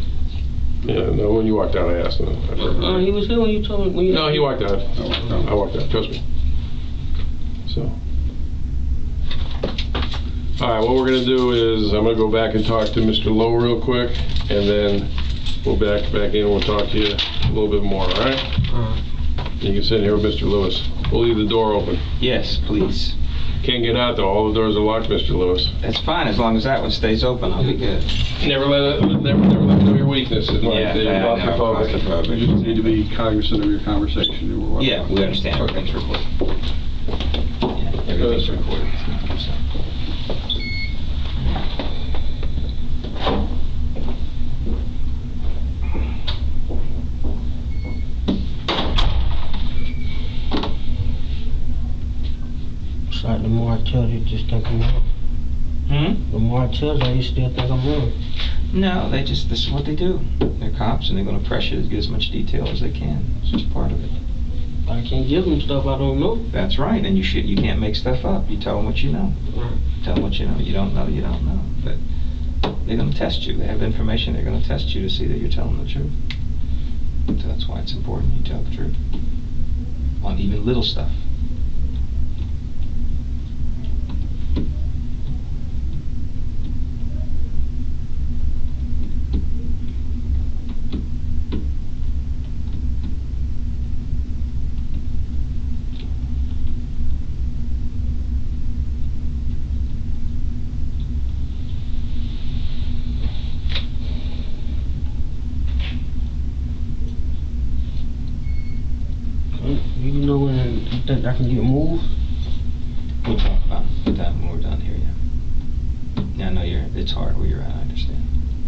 Speaker 2: Yeah, no, when you walked out, I asked him.
Speaker 4: He was here when you told me. When you
Speaker 2: No, he walked out. I walked out, trust me. So. All right, what we're gonna do is, I'm gonna go back and talk to Mr. Lowe real quick, and then we'll back in and we'll talk to you a little bit more, all right? You can sit here with Mr. Lewis. We'll leave the door open.
Speaker 1: Yes, please.
Speaker 2: Can't get out though, all the doors are locked, Mr. Lewis.
Speaker 1: That's fine, as long as that one stays open, I'll be good.
Speaker 2: Never let know your weaknesses, Mike.
Speaker 1: Yeah,
Speaker 2: You're
Speaker 1: I know, claustrophobic.
Speaker 3: You just need to be cognizant of your conversation.
Speaker 1: Yeah, we understand, everything's recorded. Yeah, everything's recorded. So.
Speaker 4: It's like the more I tell you, just think I'm wrong. The more I tell you, you still think I'm wrong.
Speaker 1: No, this is what they do. They're cops and they're gonna press you to get as much detail as they can. It's just part of it.
Speaker 4: I can't give them stuff I don't know.
Speaker 1: That's right, and you can't make stuff up. You tell them what you know. Tell them what you know. You don't know, you don't know. But they're gonna test you. They have information, they're gonna test you to see that you're telling the truth. So that's why it's important you tell the truth. On even little stuff.
Speaker 4: You know when you think I can get moved?
Speaker 1: We'll talk about that when we're done here, yeah. Yeah, I know it's hard where you're at, I understand.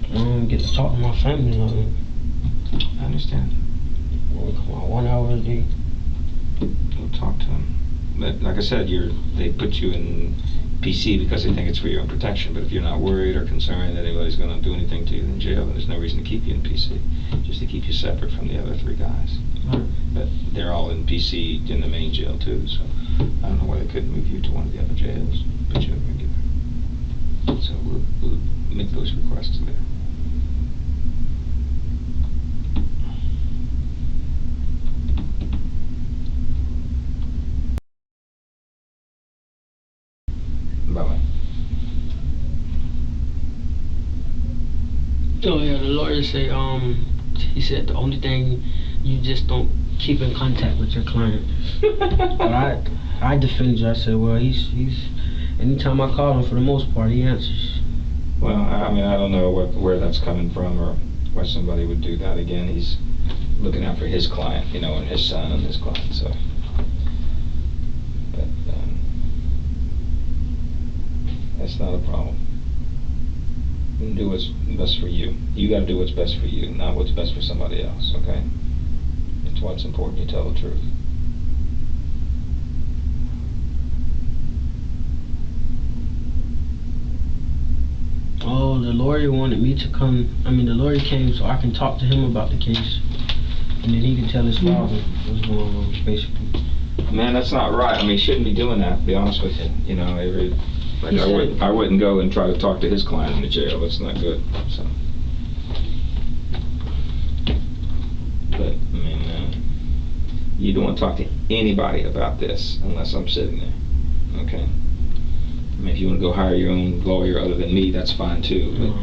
Speaker 4: I don't get to talk to my family.
Speaker 1: I understand.
Speaker 4: Come on, 1 hour a day.
Speaker 1: We'll talk to them. But like I said, they put you in PC because they think it's for your own protection. But if you're not worried or concerned that anybody's going to do anything to you in jail, then there's no reason to keep you in PC. Just to keep you separate from the other 3 guys. But they're all in PC in the main jail too, so I don't know why they couldn't move you to one of the other jails, put you in regular. So we'll make those requests there. Bye-bye.
Speaker 4: Oh yeah, the lawyer say he said the only thing you just don't keep in contact with your client. But I defended you. I said, well, he's anytime I call him, for the most part, he answers.
Speaker 1: Well, I mean, I don't know where that's coming from or why somebody would do that. Again, he's looking out for his client, and his son and his client. So, but that's not a problem. You can do what's best for you. You got to do what's best for you, not what's best for somebody else. Okay? That's why it's important you tell the truth.
Speaker 4: Oh, the lawyer wanted me to come. The lawyer came so I can talk to him about the case, and then he can tell his father what's going on, basically.
Speaker 1: Man, that's not right. He shouldn't be doing that, to be honest with you. I wouldn't go and try to talk to his client in the jail. That's not good. So, but you don't want to talk to anybody about this unless I'm sitting there. Okay. If you want to go hire your own lawyer other than me, that's fine too.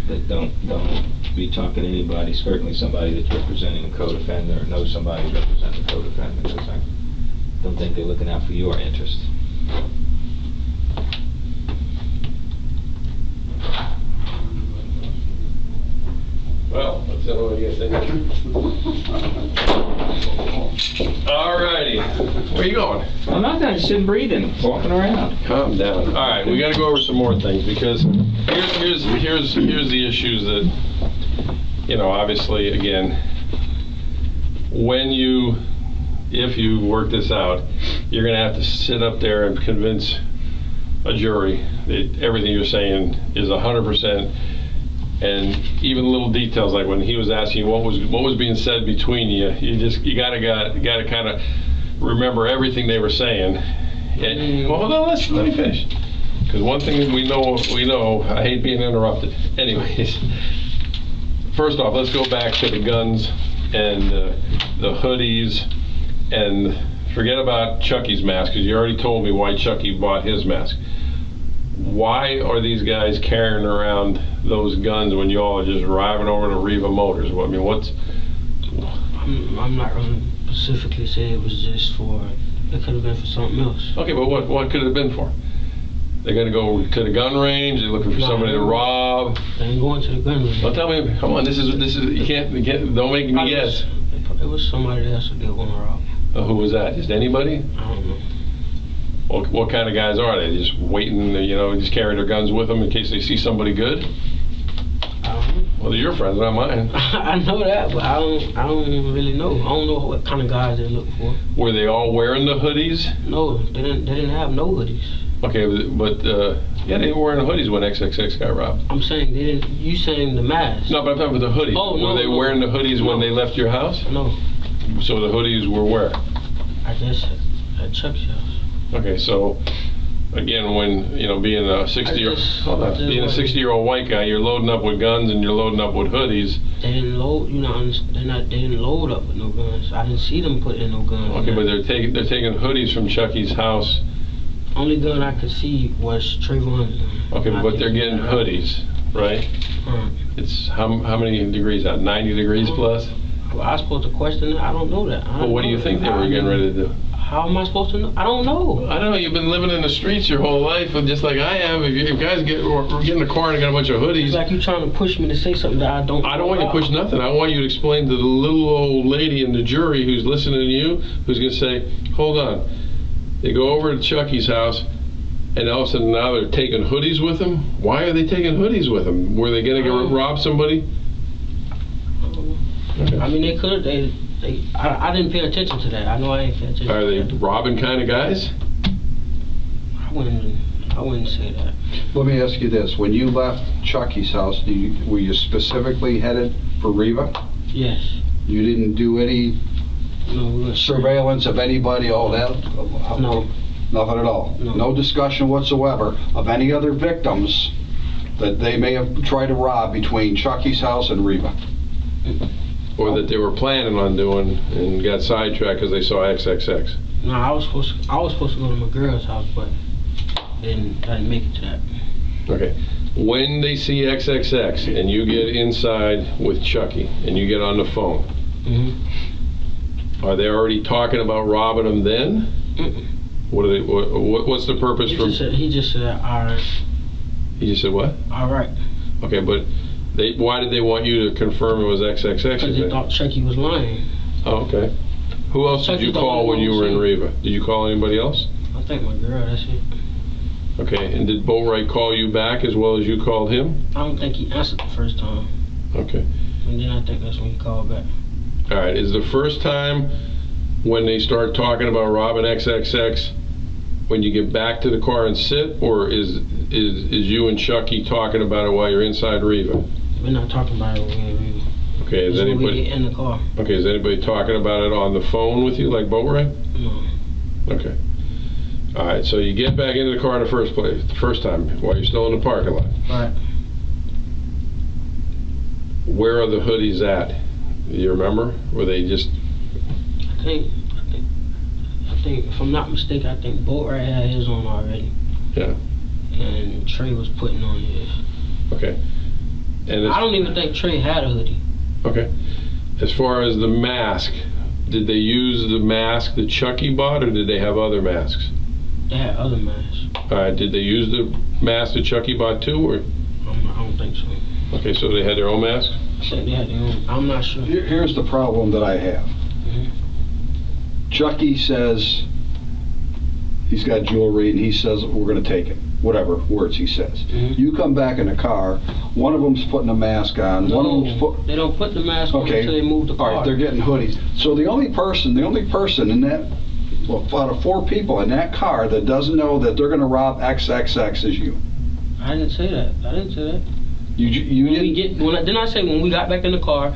Speaker 1: But don't be talking to anybody. Certainly somebody that's representing a co-defendant or knows somebody who's representing a co-defendant. Because I don't think they're looking out for your interest.
Speaker 2: Well, let's have what you guys think. All righty. Where are you going?
Speaker 1: I'm not done. Just sitting breathing, walking around.
Speaker 2: Calm down. All right, we got to go over some more things because here's the issues that, obviously, again, if you work this out, you're going to have to sit up there and convince a jury that everything you're saying is 100%. And even little details like when he was asking what was being said between you, you gotta kind of remember everything they were saying. And, well, hold on, let me finish. Because one thing we know, I hate being interrupted. Anyways, first off, let's go back to the guns and the hoodies, and forget about Chucky's mask, because you already told me why Chucky bought his mask. Why are these guys carrying around those guns when you all are just driving over to Riva Motors? I mean, what's...
Speaker 4: I'm not going to specifically say it was just for, it could have been for something else.
Speaker 2: Okay, but what could it have been for? They're gonna go to the gun range, they're looking for somebody to rob.
Speaker 4: They ain't going to the gun range.
Speaker 2: Don't tell me, come on, this is, you can't, don't make me guess.
Speaker 4: It was somebody else that they were going to rob.
Speaker 2: Who was that? Just anybody?
Speaker 4: I don't know.
Speaker 2: What kind of guys are they? Just waiting, just carrying their guns with them in case they see somebody good?
Speaker 4: I don't know.
Speaker 2: Well, they're your friends, not mine.
Speaker 4: I know that, but I don't really know. I don't know what kind of guys they look for.
Speaker 2: Were they all wearing the hoodies?
Speaker 4: No, they didn't have no hoodies.
Speaker 2: Okay, but yeah, they were wearing the hoodies when XXX got robbed.
Speaker 4: I'm saying they didn't. You saying the mask?
Speaker 2: No, but I'm talking about the hoodies.
Speaker 4: Oh, no,
Speaker 2: were they wearing the hoodies when they left your house?
Speaker 4: No.
Speaker 2: So the hoodies were where?
Speaker 4: I guess at Chuck's house.
Speaker 2: Okay, so again, when being a 60-year-old white guy, you're loading up with guns and you're loading up with hoodies.
Speaker 4: They didn't load. They didn't load up with no guns. I didn't see them put in no guns.
Speaker 2: Okay, but they're taking hoodies from Chucky's house.
Speaker 4: Only gun I could see was Trayvon's gun.
Speaker 2: Okay, but they're getting hoodies, right? It's how many degrees out? 90 degrees plus?
Speaker 4: Well, I was supposed to question it. I don't know that.
Speaker 2: Well, what do you think they were getting ready to do?
Speaker 4: How am I supposed to know? I don't know.
Speaker 2: I don't know. You've been living in the streets your whole life, and just like I have. If guys get in the car and got a bunch of hoodies,
Speaker 4: It's like you trying to push me to say something that I don't.
Speaker 2: I don't want you to push nothing. I want you to explain to the little old lady in the jury who's listening to you, who's going to say, "Hold on." They go over to Chucky's house, and all of a sudden now they're taking hoodies with them. Why are they taking hoodies with them? Were they going to rob somebody? Okay.
Speaker 4: I mean, they could. I didn't pay attention to that. I know I ain't pay attention.
Speaker 2: Are they
Speaker 4: to that.
Speaker 2: robbing kind of guys?
Speaker 4: I wouldn't say that.
Speaker 3: Let me ask you this, when you left Chucky's house, were you specifically headed for Riva?
Speaker 4: Yes.
Speaker 3: You didn't do any
Speaker 4: No. We went
Speaker 3: surveillance of anybody, all that?
Speaker 4: No.
Speaker 3: Nothing at all?
Speaker 4: No.
Speaker 3: No discussion whatsoever of any other victims that they may have tried to rob between Chucky's house and Riva?
Speaker 2: Or that they were planning on doing and got sidetracked because they saw XXX?
Speaker 4: No, I was supposed to go to my girl's house, but I didn't make it to that.
Speaker 2: Okay. When they see XXX and you get inside with Chucky and you get on the phone, are they already talking about robbing them then? What are they? What's the purpose
Speaker 4: He just said, all right.
Speaker 2: He just said what?
Speaker 4: All right.
Speaker 2: Okay, but why did they want you to confirm it was XXX?
Speaker 4: Because they thought Chucky was lying.
Speaker 2: Oh, okay. Who else did you call when you were in Riva? Did you call anybody else?
Speaker 4: I think my girl, that's it.
Speaker 2: Okay, and did Boatwright call you back as well as you called him?
Speaker 4: I don't think he answered the first time.
Speaker 2: Okay.
Speaker 4: And then I think that's when he called back.
Speaker 2: All right, is the first time when they start talking about robbing XXX when you get back to the car and sit, or is you and Chucky talking about it while you're inside Riva?
Speaker 4: We're not talking about it when we're in Riva.
Speaker 2: Okay, is
Speaker 4: When we
Speaker 2: anybody
Speaker 4: get in the car.
Speaker 2: Okay, is anybody talking about it on the phone with you like Boatwright?
Speaker 4: No.
Speaker 2: Okay. All right, so you get back into the car in the first time while you're still in the parking lot.
Speaker 4: Right.
Speaker 2: Where are the hoodies at? Do you remember? Were they just...
Speaker 4: I think, if I'm not mistaken, I think Boatwright had his on already.
Speaker 2: Yeah.
Speaker 4: And Trey was putting on his.
Speaker 2: Okay. And
Speaker 4: I don't even think Trey had a hoodie.
Speaker 2: Okay. As far as the mask, did they use the mask that Chucky bought, or did they have other masks?
Speaker 4: They had other masks.
Speaker 2: All right. Did they use the mask that Chucky bought too, or?
Speaker 4: I don't think so.
Speaker 2: Okay, so they had their own mask?
Speaker 4: I think they had their own. I'm not sure.
Speaker 3: Here's the problem that I have. Chucky says he's got jewelry and he says we're going to take it. Whatever words he says. You come back in the car, one of them's putting a mask on, one of them's
Speaker 4: they don't put the mask on until they move the car.
Speaker 3: All right, they're getting hoodies. So the only person in that, well, out of 4 people in that car that doesn't know that they're going to rob XXX is you.
Speaker 4: I didn't say that. I didn't say that.
Speaker 3: You didn't?
Speaker 4: Didn't I say when we got back in the car,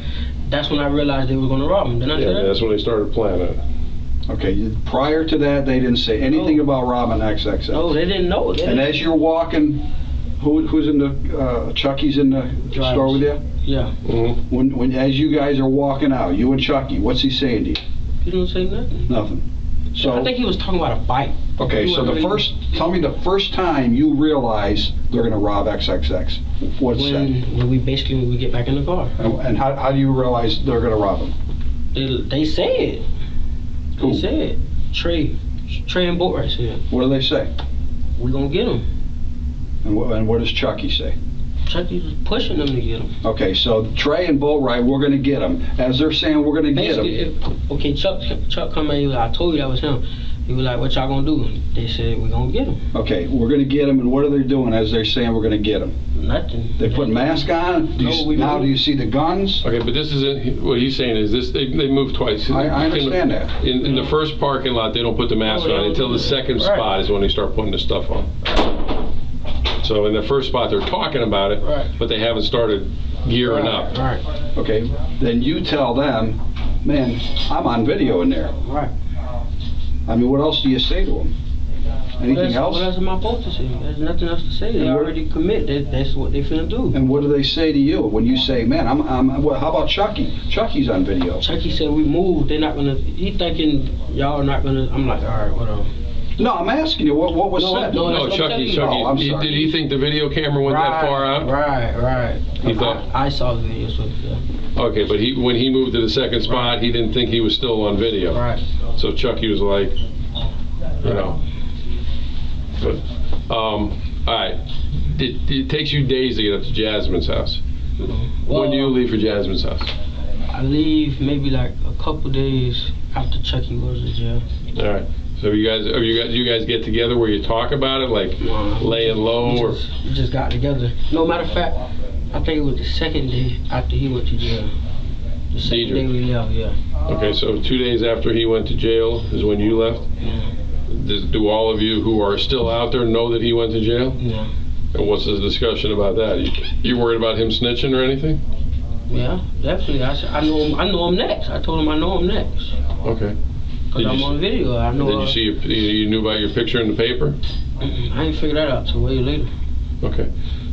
Speaker 4: that's when I realized they were going to rob him? Didn't I say that?
Speaker 2: That's when they started planning.
Speaker 3: Okay, prior to that, they didn't say anything about robbing XXX.
Speaker 4: No, they didn't know.
Speaker 3: And as you're walking Who's in the, Chucky's in the store with you?
Speaker 4: Yeah.
Speaker 3: When, as you guys are walking out, you and Chucky, what's he saying to you?
Speaker 4: He don't say nothing.
Speaker 3: Nothing. So,
Speaker 4: I think he was talking about a bike.
Speaker 3: okay, so tell me the first time you realize they're gonna rob XXX. What's that?
Speaker 4: When we get back in the car.
Speaker 3: And how do you realize they're gonna rob him?
Speaker 4: They said.
Speaker 3: Who?
Speaker 4: They said. Trey and Boatwright said.
Speaker 3: What do they say?
Speaker 4: We gonna get him.
Speaker 3: And what does Chucky say?
Speaker 4: Chucky was pushing them to get him.
Speaker 3: Okay, so Trey and Boatwright, we're gonna get him. As they're saying we're gonna get him.
Speaker 4: Okay, Chuck come in, he was like, I told you that was him. He was like, what y'all gonna do? They said, we're gonna get him.
Speaker 3: Okay, we're gonna get him, and what are they doing as they're saying we're gonna get him?
Speaker 4: Nothing.
Speaker 3: They put mask on? Now do you see the guns?
Speaker 2: Okay, but this isn't, what he's saying is this, they moved twice.
Speaker 3: I understand that.
Speaker 2: In the first parking lot, they don't put the mask on until the second spot is when they start putting the stuff on. So in the first spot, they're talking about it, but they haven't started gearing up.
Speaker 4: Right.
Speaker 3: Okay, then you tell them, man, I'm on video in there.
Speaker 4: Right.
Speaker 3: I mean, what else do you say to them? Anything else?
Speaker 4: What else am I supposed to say? There's nothing else to say. They already commit. That's what they finna do.
Speaker 3: And what do they say to you when you say, man, well, how about Chucky? Chucky's on video.
Speaker 4: Chucky said we moved. They're not gonna. He thinking y'all are not gonna. I'm like, all right, whatever.
Speaker 3: No, I'm asking you, what was said?
Speaker 2: No, Chucky,
Speaker 3: Oh, I'm sorry.
Speaker 2: did he think the video camera went that far out?
Speaker 4: Right.
Speaker 2: He thought.
Speaker 4: I saw the video, so yeah.
Speaker 2: Okay, but when he moved to the second spot, he didn't think he was still on video.
Speaker 4: Right.
Speaker 2: So Chucky was like, you know. But, all right. It takes you days to get up to Jasmine's house. When do you leave for Jasmine's house?
Speaker 4: I leave maybe like a couple days after Chucky goes to jail.
Speaker 2: All right. So you guys get together where you talk about it, like laying low,
Speaker 4: we just got together. No, matter of fact, I think it was the second day after he went to jail. The second day we left, yeah.
Speaker 2: Okay, so 2 days after he went to jail is when you left?
Speaker 4: Yeah.
Speaker 2: Do all of you who are still out there know that he went to jail?
Speaker 4: Yeah.
Speaker 2: And what's the discussion about that? You worried about him snitching or anything?
Speaker 4: Yeah, definitely. I said I know him next. I told him I know him next.
Speaker 2: Okay.
Speaker 4: Cause I'm on video. I know.
Speaker 2: Did you see you knew about your picture in the paper?
Speaker 4: I ain't figured that out till way later.
Speaker 2: Okay.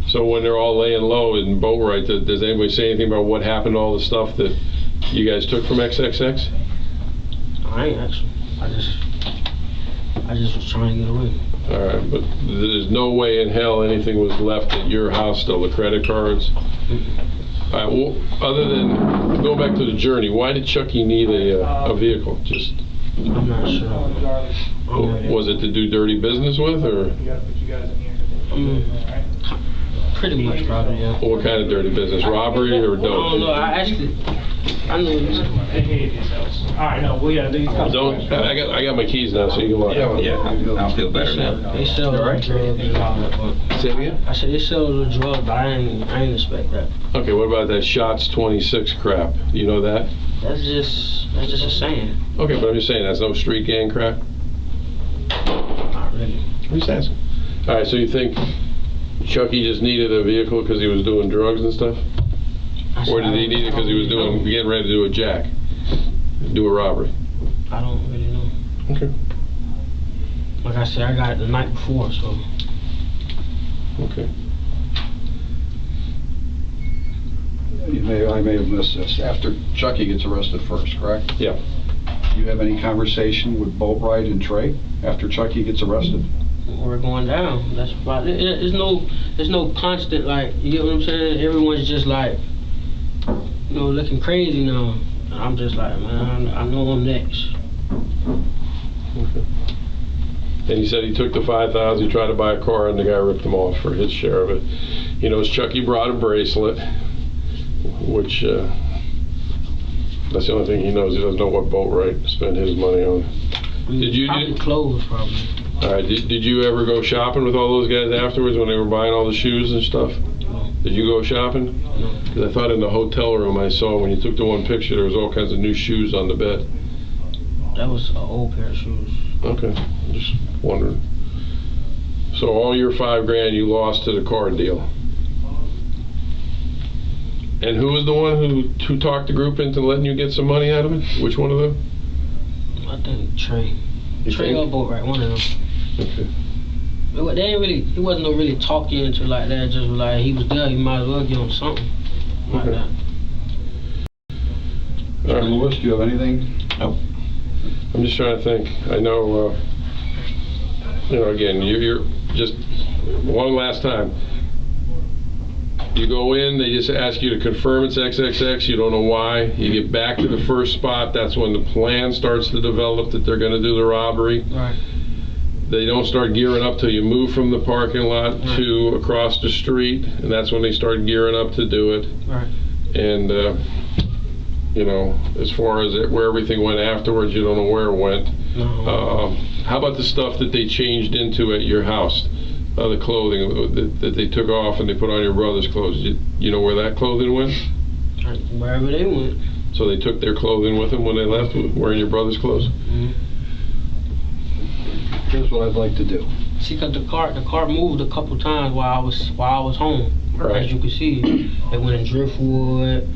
Speaker 2: So when they're all laying low in Boatwright, does anybody say anything about what happened to all the stuff that you guys took from XXX?
Speaker 4: I ain't actually. I just was trying to get away.
Speaker 2: All right, but there's no way in hell anything was left at your house still, the credit cards? All right, well, other than, go back to the journey, why did Chucky need a vehicle? Just,
Speaker 4: I'm not sure.
Speaker 2: was it to do dirty business with, or?
Speaker 4: Pretty much, probably, yeah.
Speaker 2: What kind of dirty business, robbery or dope?
Speaker 4: I don't know, I know it was.
Speaker 5: Alright, no, we gotta do.
Speaker 2: Don't, I got my keys now, so you can walk.
Speaker 1: Yeah, I'll feel better now.
Speaker 4: They sell the drugs and all that.
Speaker 2: Say it again?
Speaker 4: I said they sell the drugs, but I ain't expect that.
Speaker 2: Okay, what about that Shots 26 crap? You know that?
Speaker 4: That's just a saying.
Speaker 2: Okay, but I'm just saying, that's no street gang crap?
Speaker 4: Not really.
Speaker 2: I'm just asking. All right, so you think Chucky just needed a vehicle because he was doing drugs and stuff? Or did he need it because he was getting ready to do a jack? Do a robbery?
Speaker 4: I don't really know.
Speaker 2: Okay.
Speaker 4: Like I said, I got it the night before, so.
Speaker 2: Okay.
Speaker 3: I may have missed this. After Chucky gets arrested first, correct?
Speaker 2: Yeah.
Speaker 3: You have any conversation with Boatwright and Trey after Chucky gets arrested?
Speaker 4: We're going down. That's about it. There's no constant, like, you get what I'm saying? Everyone's just like, you know, looking crazy now. And I'm just like, man, I know I'm next.
Speaker 2: Okay. And he said he took the $5,000, he tried to buy a car, and the guy ripped him off for his share of it. He knows Chucky brought a bracelet, which, that's the only thing he knows. He doesn't know what Boatwright spent his money on.
Speaker 4: Probably clothes, probably.
Speaker 2: All right, did you ever go shopping with all those guys afterwards when they were buying all the shoes and stuff?
Speaker 4: No.
Speaker 2: Did you go shopping?
Speaker 4: No.
Speaker 2: Because I thought in the hotel room I saw when you took the one picture there was all kinds of new shoes on the bed.
Speaker 4: That was an old pair of shoes.
Speaker 2: Okay, just wondering. So all your $5,000 you lost to the car deal. And who was the one who talked the group into letting you get some money out of it? Which one of them?
Speaker 4: I think Trey. Trey or Boatwright, one of them.
Speaker 2: Okay.
Speaker 4: They ain't really, it wasn't no really talking to like that. Just like he was there, you might as well give him something like that.
Speaker 3: Mr. Lewis, do you have anything?
Speaker 1: Nope.
Speaker 2: I'm just trying to think. I know, you know, again, you're just, one last time. You go in, they just ask you to confirm it's XXX, you don't know why. You get back to the first spot, that's when the plan starts to develop that they're gonna do the robbery.
Speaker 4: Right.
Speaker 2: They don't start gearing up till you move from the parking lot to across the street, and that's when they start gearing up to do it.
Speaker 4: Right.
Speaker 2: And, you know, as far as where everything went afterwards, you don't know where it went.
Speaker 4: No.
Speaker 2: How about the stuff that they changed into at your house? The clothing that they took off and they put on your brother's clothes. You know where that clothing went?
Speaker 4: Wherever they went.
Speaker 2: So they took their clothing with them when they left, wearing your brother's clothes?
Speaker 4: Mm-hmm.
Speaker 3: Here's what I'd like to do.
Speaker 4: See, cause the car moved a couple times while I was home.
Speaker 2: Right.
Speaker 4: As you can see, it went in driftwood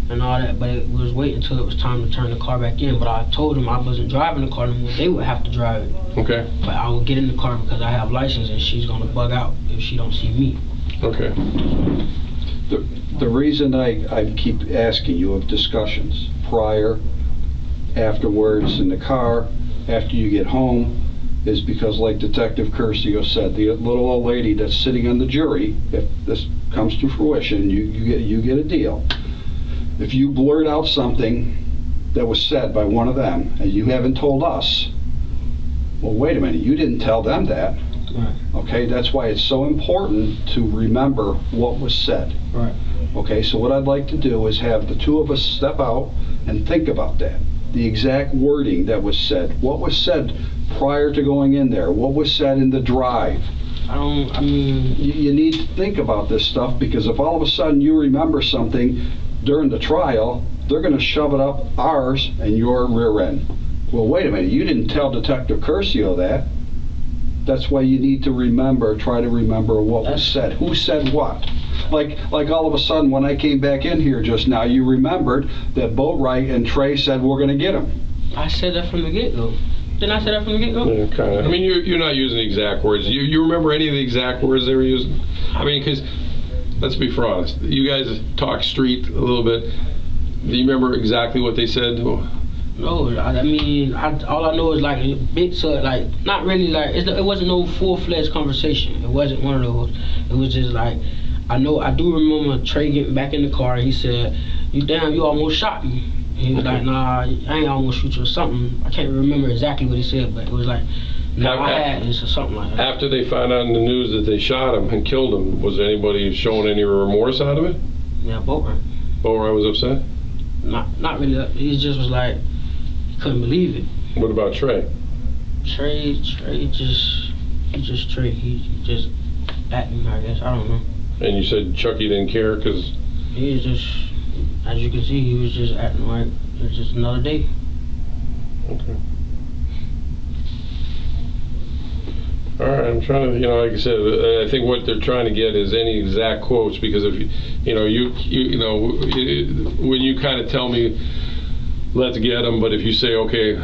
Speaker 4: and all that, but it was waiting until it was time to turn the car back in. But I told them I wasn't driving the car anymore. They would have to drive it.
Speaker 2: Okay.
Speaker 4: But I would get in the car because I have license and she's gonna bug out if she don't see me.
Speaker 2: Okay.
Speaker 3: The reason I keep asking you of discussions prior, afterwards, in the car, after you get home, is because, like Detective Curcio said, the little old lady that's sitting on the jury, if this comes to fruition, you get a deal. If you blurt out something that was said by one of them and you haven't told us, well, wait a minute, you didn't tell them that.
Speaker 4: Right.
Speaker 3: Okay, that's why it's so important to remember what was said.
Speaker 4: Right.
Speaker 3: Okay, so what I'd like to do is have the two of us step out and think about that. The exact wording that was said. What was said prior to going in there? What was said in the drive? You need to think about this stuff, because if all of a sudden you remember something during the trial, they're going to shove it up ours and your rear end. Well, wait a minute, you didn't tell Detective Curcio that. That's why you need to remember, try to remember what was said. Who said what? Like all of a sudden when I came back in here just now, you remembered that Boatwright and Trey said we're going to get him.
Speaker 4: I said that from the get-go. Didn't I say that from the get-go?
Speaker 2: Yeah, kind of. I mean, you're not using the exact words. You remember any of the exact words they were using? I mean, because, let's be honest, you guys talk street a little bit. Do you remember exactly what they said?
Speaker 4: No, I mean, all I know is like bits of like, not really like, it wasn't no full-fledged conversation. It wasn't one of those. It was just like, I do remember Trey getting back in the car. He said, you almost shot me. He was like, nah, I ain't almost shoot you or something. I can't remember exactly what he said, but it was like, no, I had this or something like that.
Speaker 2: After they found out in the news that they shot him and killed him, was anybody showing any remorse out of it?
Speaker 4: Yeah, Boatwright.
Speaker 2: Boatwright was upset?
Speaker 4: Not really. He just was like, he couldn't believe it.
Speaker 2: What about Trey?
Speaker 4: Trey just acting, I guess. I don't know.
Speaker 2: And you said Chucky didn't care because...
Speaker 4: He was just, as you can see, he was just acting like it was just another day.
Speaker 2: Okay. All right, I'm trying to, like I said, I think what they're trying to get is any exact quotes, because if when you kind of tell me, let's get them, but if you say, okay,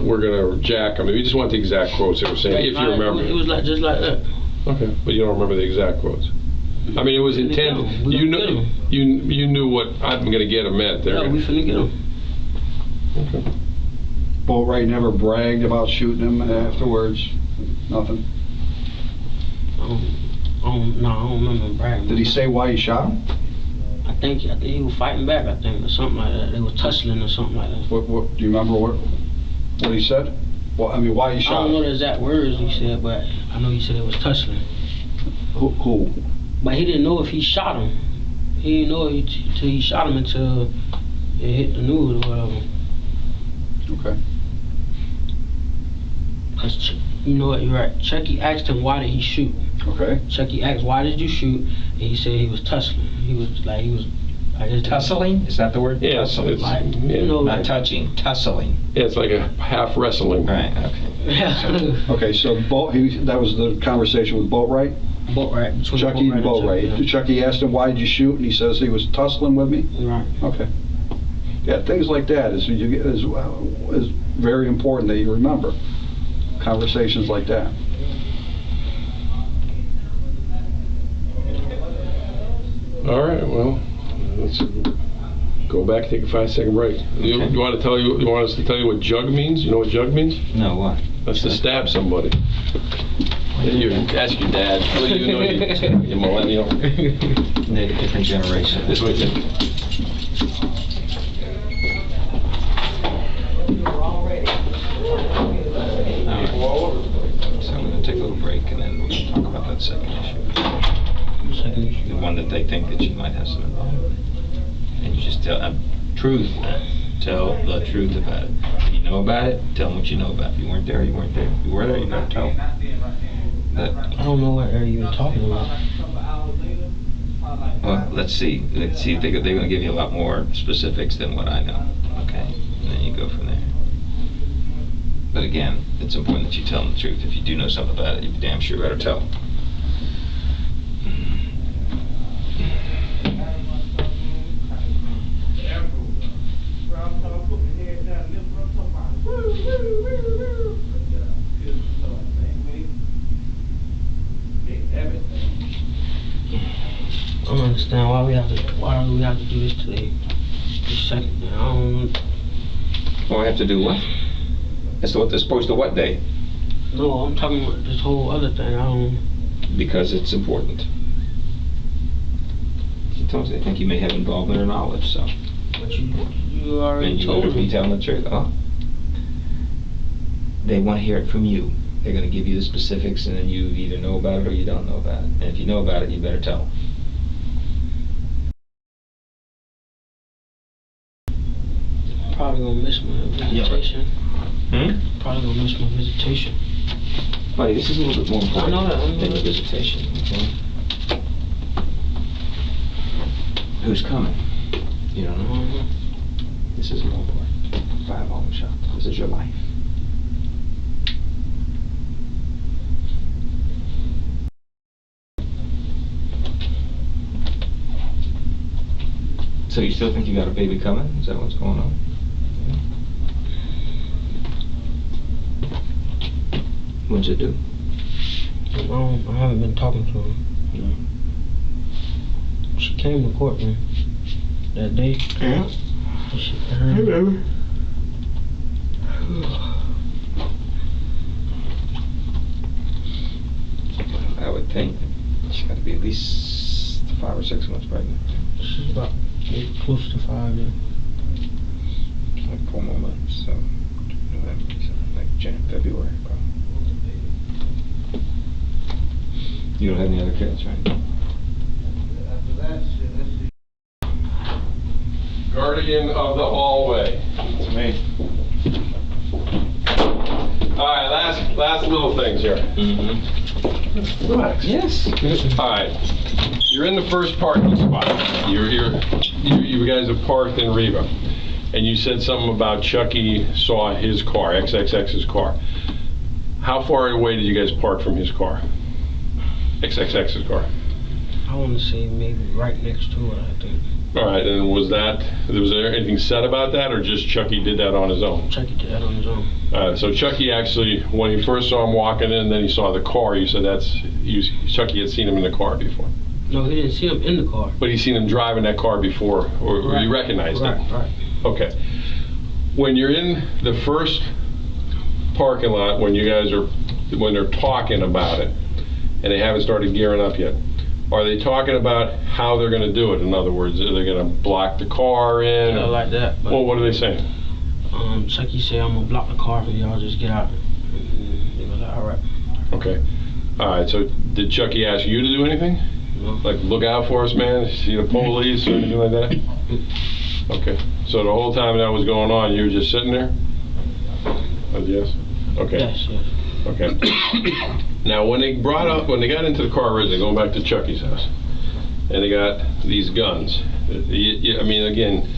Speaker 2: we're gonna jack them, if you just want the exact quotes they were saying, if you remember.
Speaker 4: It was like just like that.
Speaker 2: Okay, but you don't remember the exact quotes. I mean, it was intended. You knew what I'm gonna get them meant there.
Speaker 4: Yeah, we finna get them.
Speaker 2: Okay.
Speaker 3: Boatwright never bragged about shooting him afterwards. Nothing.
Speaker 4: No, I don't remember bragging.
Speaker 3: Did he say why he shot him?
Speaker 4: I think he was fighting back. I think, or something like that. They were tussling or something like that.
Speaker 3: What do you remember what he said? Well, I mean, why he shot him?
Speaker 4: I don't know the exact words he said, but I know he said it was tussling.
Speaker 3: Who?
Speaker 4: But he didn't know if he shot him. He didn't know till he shot him until it hit the news or whatever.
Speaker 3: Okay.
Speaker 4: Cause you know what, you're right. Chucky asked him why did he shoot.
Speaker 3: Okay.
Speaker 4: Chucky asked why did you shoot, and he said he was tussling. He was I guess
Speaker 1: Tussling? Is that the word?
Speaker 2: Yes,
Speaker 1: Tussling.
Speaker 2: it's,
Speaker 4: like,
Speaker 2: yeah.
Speaker 4: you know,
Speaker 1: Not
Speaker 4: like,
Speaker 1: touching, tussling.
Speaker 2: Yeah, it's like a half wrestling.
Speaker 1: Right, okay.
Speaker 3: Okay, so that was the conversation with Boatwright?
Speaker 4: Boatwright.
Speaker 3: Chucky and Boatwright.
Speaker 4: Yeah.
Speaker 3: Chucky asked him, why did you shoot? And he says he was tussling with me?
Speaker 4: Right.
Speaker 3: Okay. Yeah, things like that is very important that you remember. Conversations like that.
Speaker 2: All right, well, let's go back, take a 5-second break. You want us to tell you what jug means? You know what jug means?
Speaker 1: No, what?
Speaker 2: That's to stab somebody. Ask your dad. What do you know? You're millennial.
Speaker 1: They're a different generation.
Speaker 2: This way, Tim.
Speaker 1: So I'm going to take a little break and then we'll talk about that second issue. The one that they think that you might have some involvement in. And you just tell truth. Tell the truth about it. If you know about it, tell them what you know about it. If you weren't there, you weren't there. If you were there, you better tell them.
Speaker 4: I don't know what area you're talking about.
Speaker 1: Well, let's see. Let's see if they're going to give you a lot more specifics than what I know. Okay? And then you go from there. But again, it's important that you tell them the truth. If you do know something about it, you damn sure better tell them.
Speaker 4: I don't understand why do we have to do this today. This second, I don't.
Speaker 1: Well, I have to do what? As to opposed to what day?
Speaker 4: No, I'm talking about this whole other thing. I don't.
Speaker 1: Because it's important. Sometimes they think you may have involvement or knowledge, so.
Speaker 4: But you already
Speaker 1: And you
Speaker 4: told
Speaker 1: better be
Speaker 4: me.
Speaker 1: telling the truth. Oh. They want to hear it from you. They're going to give you the specifics, and then you either know about it or you don't know about it. And if you know about it, you better tell them.
Speaker 4: Probably gonna miss my visitation. Probably gonna miss my visitation.
Speaker 1: Buddy, this is a little bit more important
Speaker 4: I know that.
Speaker 1: than the visitation, okay? Who's coming? You don't know? This is more important. Buy a ball shot. This is your life. So you still think you got a baby coming? Is that what's going on? When's it due?
Speaker 4: I haven't been talking to her.
Speaker 1: No.
Speaker 4: She came to courtroom that day.
Speaker 1: Yeah.
Speaker 4: Hello.
Speaker 1: I would think she's got to be at least 5 or 6 months pregnant.
Speaker 4: She's about close to 5 now.
Speaker 1: Like 4 more months, so November, December, like February, probably. You don't have any other kids, right?
Speaker 2: Guardian of the hallway.
Speaker 1: It's me.
Speaker 2: All right, last little things here.
Speaker 1: Mm-hmm.
Speaker 2: Relax.
Speaker 1: Yes.
Speaker 2: All right, you're in the first parking spot. You guys have parked in Riva, and you said something about Chucky saw his car, XXX's car. How far away did you guys park from his car? XXX's car.
Speaker 4: I want to say maybe right next to it, I think.
Speaker 2: All right, and was there anything said about that, or just Chucky did that on his own?
Speaker 4: Chucky did that on his own.
Speaker 2: So Chucky actually, when you first saw him walking in, then he saw the car, you said Chucky had seen him in the car before.
Speaker 4: No, he didn't see him in the car.
Speaker 2: But he's seen him driving that car before, or
Speaker 4: Right.
Speaker 2: you recognized him?
Speaker 4: Right.
Speaker 2: Okay. When you're in the first parking lot, when they're talking about it, and they haven't started gearing up yet, are they talking about how they're going to do it? In other words, are they going to block the car in?
Speaker 4: Yeah, like that. But,
Speaker 2: Well, what are they saying?
Speaker 4: Chucky said, I'm gonna block the car for y'all, just get out. And they was like, all right.
Speaker 2: Okay. All right, so did Chucky ask you to do anything?
Speaker 4: No.
Speaker 2: Like, look out for us, man, see the police or anything like that? Okay. So the whole time that was going on, you were just sitting there? Yes? Okay.
Speaker 4: Yes.
Speaker 2: Okay. Now, when they got into the car originally, going back to Chucky's house, and they got these guns, I mean, again,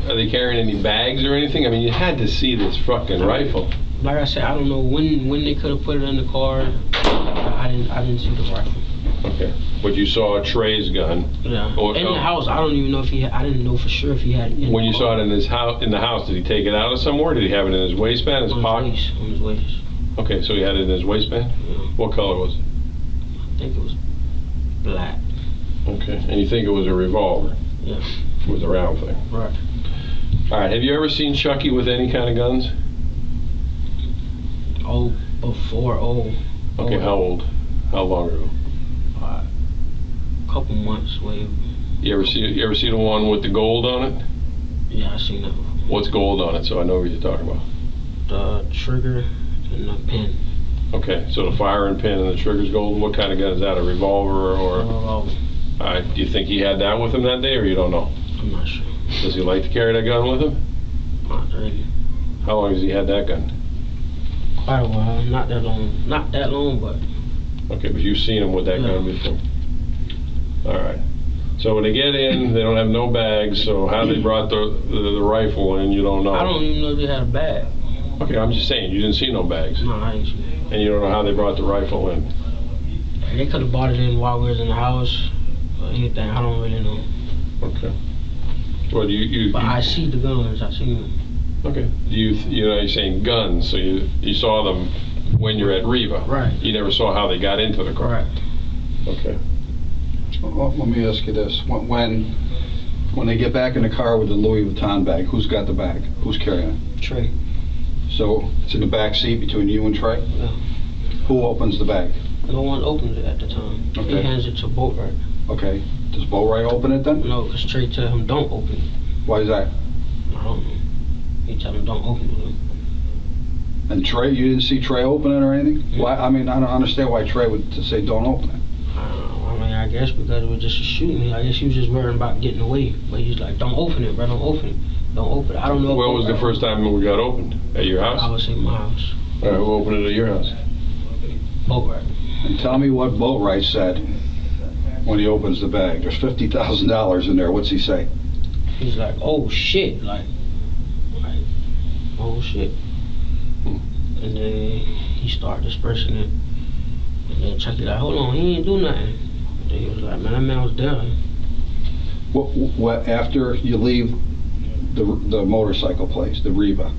Speaker 2: are they carrying any bags or anything? I mean, you had to see this fucking rifle.
Speaker 4: Like I said, I don't know when they could have put it in the car. I didn't see the rifle.
Speaker 2: Okay. But you saw Trey's gun.
Speaker 4: Yeah. In the house, I don't even know if he had, I didn't know for sure if he had it in
Speaker 2: When
Speaker 4: the
Speaker 2: you
Speaker 4: car.
Speaker 2: saw it in the house, did he take it out of somewhere? Did he have it in his waistband, his pocket?
Speaker 4: On his waist.
Speaker 2: Okay, so he had it in his waistband?
Speaker 4: Yeah.
Speaker 2: What color was it?
Speaker 4: I think it was black.
Speaker 2: Okay. And And you think it was a revolver?
Speaker 4: Yeah.
Speaker 2: It was a round thing.
Speaker 4: Right.
Speaker 2: All right, have you ever seen Chucky with any kind of guns?
Speaker 4: Oh, before,
Speaker 2: Okay, how old? How long ago?
Speaker 4: A couple months, way.
Speaker 2: You ever see the one with the gold on it?
Speaker 4: Yeah, I seen that before.
Speaker 2: What's gold on it, so I know what you're talking about?
Speaker 4: The trigger and the pin.
Speaker 2: Okay, so the firing pin and the trigger's gold. What kind of gun is that? A revolver or?
Speaker 4: Revolver.
Speaker 2: All right, do you think he had that with him that day, or you don't know?
Speaker 4: I'm not sure.
Speaker 2: Does he like to carry that gun with him?
Speaker 4: Not really.
Speaker 2: How long has he had that gun?
Speaker 4: Quite a while. Not that long. Not that long, but.
Speaker 2: Okay, but you've seen him with that gun before. All right. So when they get in, they don't have no bags. So how they brought the rifle in, you don't know.
Speaker 4: I don't even know if they had a bag.
Speaker 2: Okay, I'm just saying you didn't see no bags,
Speaker 4: No, I ain't seen it.
Speaker 2: and you don't know how they brought the rifle in.
Speaker 4: They could have bought it in while we was in the house or anything. I don't really know.
Speaker 2: Okay. Well, you.
Speaker 4: But I see the guns. I seen them.
Speaker 2: Okay. You know, you're saying guns, so you saw them when you're at Riva.
Speaker 4: Right.
Speaker 2: You never saw how they got into the car.
Speaker 4: Right.
Speaker 2: Okay.
Speaker 3: Well, let me ask you this. When they get back in the car with the Louis Vuitton bag, who's got the bag? Who's carrying it?
Speaker 4: Trey.
Speaker 3: So it's in the back seat between you and Trey?
Speaker 4: Yeah.
Speaker 3: Who opens the bag?
Speaker 4: No one opened it at the time.
Speaker 3: Okay.
Speaker 4: He hands it to Boatwright.
Speaker 3: Okay. Does Boatwright open it then?
Speaker 4: No, because Trey tell him don't open it.
Speaker 3: Why is that?
Speaker 4: I don't know. He tell him don't open it.
Speaker 3: And Trey, you didn't see Trey open it or anything?
Speaker 4: Mm-hmm.
Speaker 3: Why? I mean, I don't understand why Trey would say don't open it.
Speaker 4: I don't know. I mean, I guess because it was just a shooting. I guess he was just worried about getting away. But he's like, don't open it, bro. Don't open it. Don't open it. I don't know.
Speaker 2: When was the first time it got opened? At your house?
Speaker 4: I would say my house.
Speaker 2: All right, who opened it at your house?
Speaker 4: Boatwright.
Speaker 3: And tell me what Boatwright said when he opens the bag. There's $50,000 in there. What's he say?
Speaker 4: He's like, oh shit, like, oh shit. And then he started dispersing it. And then Chucky like, hold on, he ain't do nothing. And then he was like, man, that man was there.
Speaker 3: What after you leave the motorcycle place, the Reba,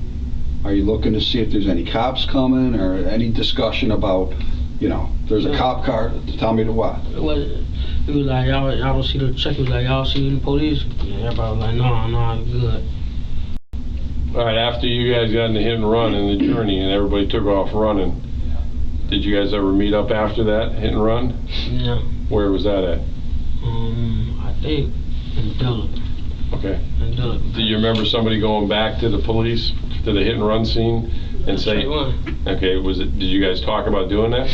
Speaker 3: are you looking to see if there's any cops coming or any discussion about, you know, there's a cop car? Tell me to what?
Speaker 4: He was like, y'all don't see the Chucky was like, y'all see the police? And everybody was like, no, you good.
Speaker 2: All right, after you guys got in the hit and run in the journey and everybody took off running, did you guys ever meet up after that hit and run?
Speaker 4: Yeah.
Speaker 2: Where was that at?
Speaker 4: I think in Dillon.
Speaker 2: Okay.
Speaker 4: In Dillon.
Speaker 2: Do you remember somebody going back to the police, to the hit and run scene and say, okay, did you guys talk about doing that?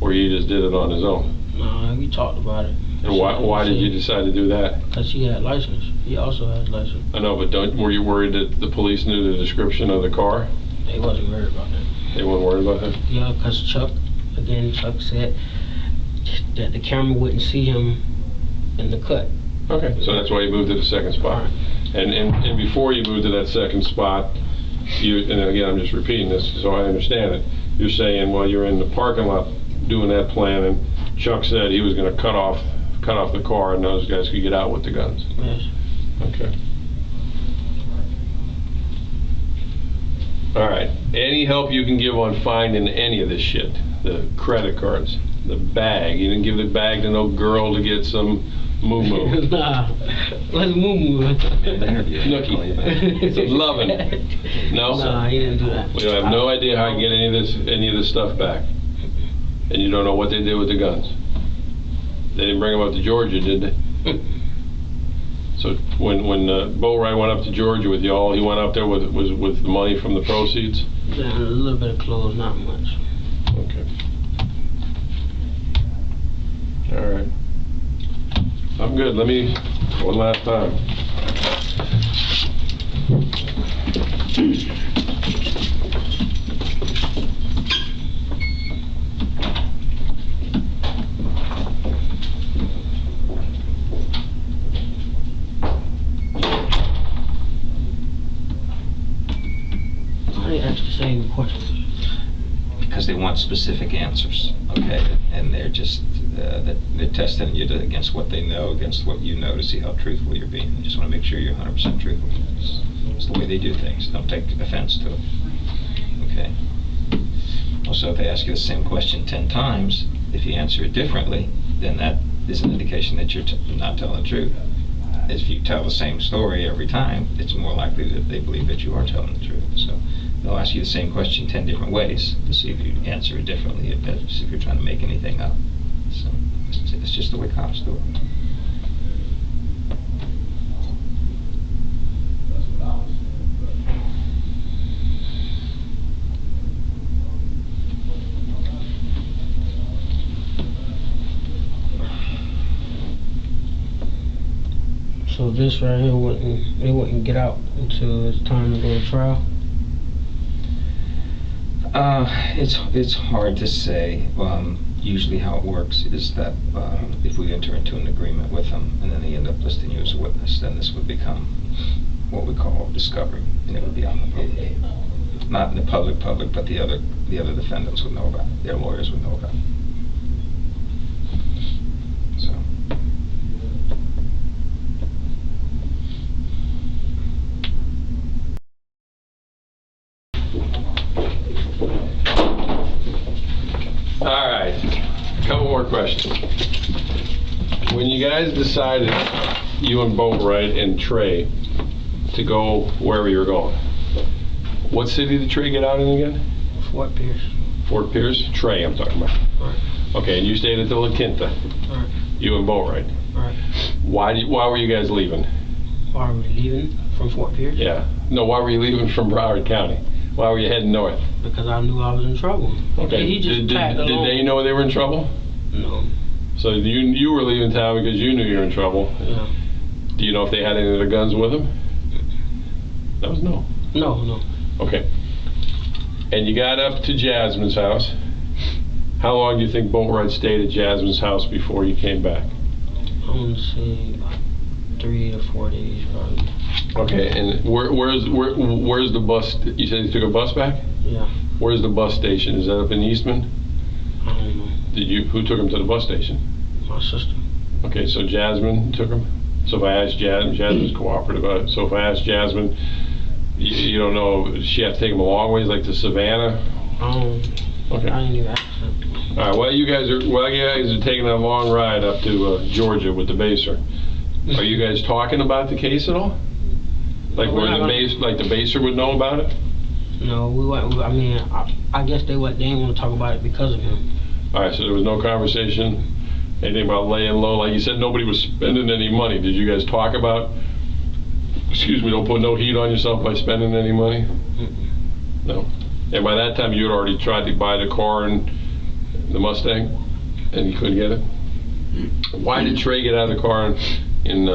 Speaker 2: Or you just did it on his own?
Speaker 4: No, we talked about it.
Speaker 2: And why did you decide to do that?
Speaker 4: Because he had license. He also has license.
Speaker 2: I know, but were you worried that the police knew the description of the car?
Speaker 4: They wasn't worried about that.
Speaker 2: They weren't worried about that?
Speaker 4: Yeah, because Chuck said that the camera wouldn't see him in the cut.
Speaker 2: Okay, so that's why you moved to the second spot. And before you moved to that second spot, and again, I'm just repeating this so I understand it, you're saying while you're in the parking lot doing that plan, and Chuck said he was going to cut off the car and those guys could get out with the guns.
Speaker 4: Yes.
Speaker 2: Okay. All right. Any help you can give on finding any of this shit? The credit cards, the bag. You didn't give the bag to no girl to get some moo-moo.
Speaker 4: Nah. Let's moo-moo.
Speaker 2: Nookie. Some loving. No?
Speaker 4: Nah, he didn't do that.
Speaker 2: We have no idea how to get any of this stuff back. And you don't know what they did with the guns. They didn't bring them up to Georgia, did they? So when Boatwright went up to Georgia with y'all, he went up there with the money from the proceeds?
Speaker 4: Yeah, a little bit of clothes, not much.
Speaker 2: Okay. All right. I'm good. Let me, one last time.
Speaker 4: Same question.
Speaker 1: Because they want specific answers, okay? And they're just, they're testing you against what they know, against what you know, to see how truthful you're being. They just want to make sure you're 100% truthful. It's the way they do things. Don't take offense to it, okay? Also, if they ask you the same question 10 times, if you answer it differently, then that is an indication that you're not telling the truth. If you tell the same story every time, it's more likely that they believe that you are telling the truth. So they'll ask you the same question 10 different ways to see if you answer it differently, if you're trying to make anything up. So it's just the way cops do it.
Speaker 4: So this right here wouldn't get out until it's time to go to trial?
Speaker 1: It's hard to say. Usually how it works is that if we enter into an agreement with them and then they end up listing you as a witness, then this would become what we call discovery, and it would be on the public. Not in the public, but the other defendants would know about it. Their lawyers would know about it. So.
Speaker 2: All right, a couple more questions. When you guys decided, you and Boatwright and Trey, to go wherever you were going, what city did Trey get out in again?
Speaker 4: Fort Pierce.
Speaker 2: Fort Pierce? Trey, I'm talking about.
Speaker 4: Right.
Speaker 2: Okay, and you stayed at the La Quinta,
Speaker 4: Right.
Speaker 2: you and Boatwright.
Speaker 4: Right.
Speaker 2: Why were you guys leaving?
Speaker 4: Why are we leaving from Fort Pierce?
Speaker 2: Yeah. No, why were you leaving from Broward County? Why were you heading north?
Speaker 4: Because I knew I was in trouble.
Speaker 2: Okay.
Speaker 4: He just tagged along.
Speaker 2: Did they know they were in trouble?
Speaker 4: No.
Speaker 2: So you were leaving town because you knew you were in trouble.
Speaker 4: Yeah.
Speaker 2: Do you know if they had any of the guns with them? That was no.
Speaker 4: No.
Speaker 2: Okay. And you got up to Jasmine's house. How long do you think Boatwright stayed at Jasmine's house before you came back?
Speaker 4: I want to say about 3 to 4 days, probably.
Speaker 2: Okay, and where's the bus? You said you took a bus back?
Speaker 4: Yeah.
Speaker 2: Where's the bus station? Is that up in Eastman?
Speaker 4: I don't know.
Speaker 2: Who took him to the bus station?
Speaker 4: My sister.
Speaker 2: Okay, so Jasmine took him? So if I asked Jasmine's cooperative, so if I asked Jasmine, you don't know, does she have to take him a long ways, like to Savannah? Okay.
Speaker 4: I didn't even ask her.
Speaker 2: All right, while you guys are taking that long ride up to Georgia with the baser, are you guys talking about the case at all? Like where the baser would know about it?
Speaker 4: No, we weren't. I mean, I guess they didn't want to talk about it because of him.
Speaker 2: All right, so there was no conversation, anything about laying low? Like you said, nobody was spending any money. Did you guys talk about, excuse me, don't put no heat on yourself by spending any money? No. And by that time, you had already tried to buy the car and the Mustang, and you couldn't get it? Why did Trey get out of the car in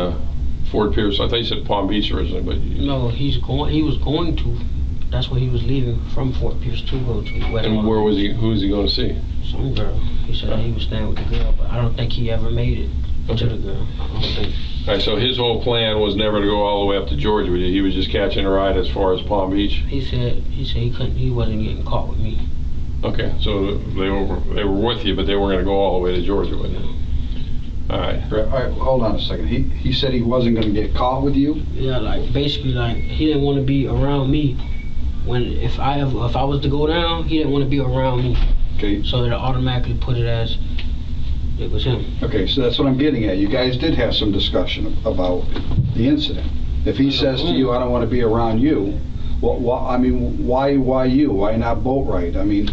Speaker 2: Fort Pierce? I thought you said Palm Beach originally, but...
Speaker 4: No, he was going to. That's where he was leaving from Fort Pierce to go to.
Speaker 2: And where was he? Who was he going to see?
Speaker 4: Some girl. He said he was staying with the girl, but I don't think he ever made it to the girl. I don't think.
Speaker 2: All right, so his whole plan was never to go all the way up to Georgia with you. He was just catching a ride as far as Palm Beach.
Speaker 4: He said he wasn't getting caught with me.
Speaker 2: Okay, so they were with you, but they weren't going to go all the way to Georgia with you. All right.
Speaker 3: All right, hold on a second. He said he wasn't going to get caught with you?
Speaker 4: Yeah, basically he didn't want to be around me. If I was to go down, he didn't want to be around me.
Speaker 3: Okay.
Speaker 4: So they automatically put it as it was him.
Speaker 3: Okay, so that's what I'm getting at. You guys did have some discussion about the incident. If he says to you, I don't want to be around you, I mean, why you? Why not Boatwright? I mean...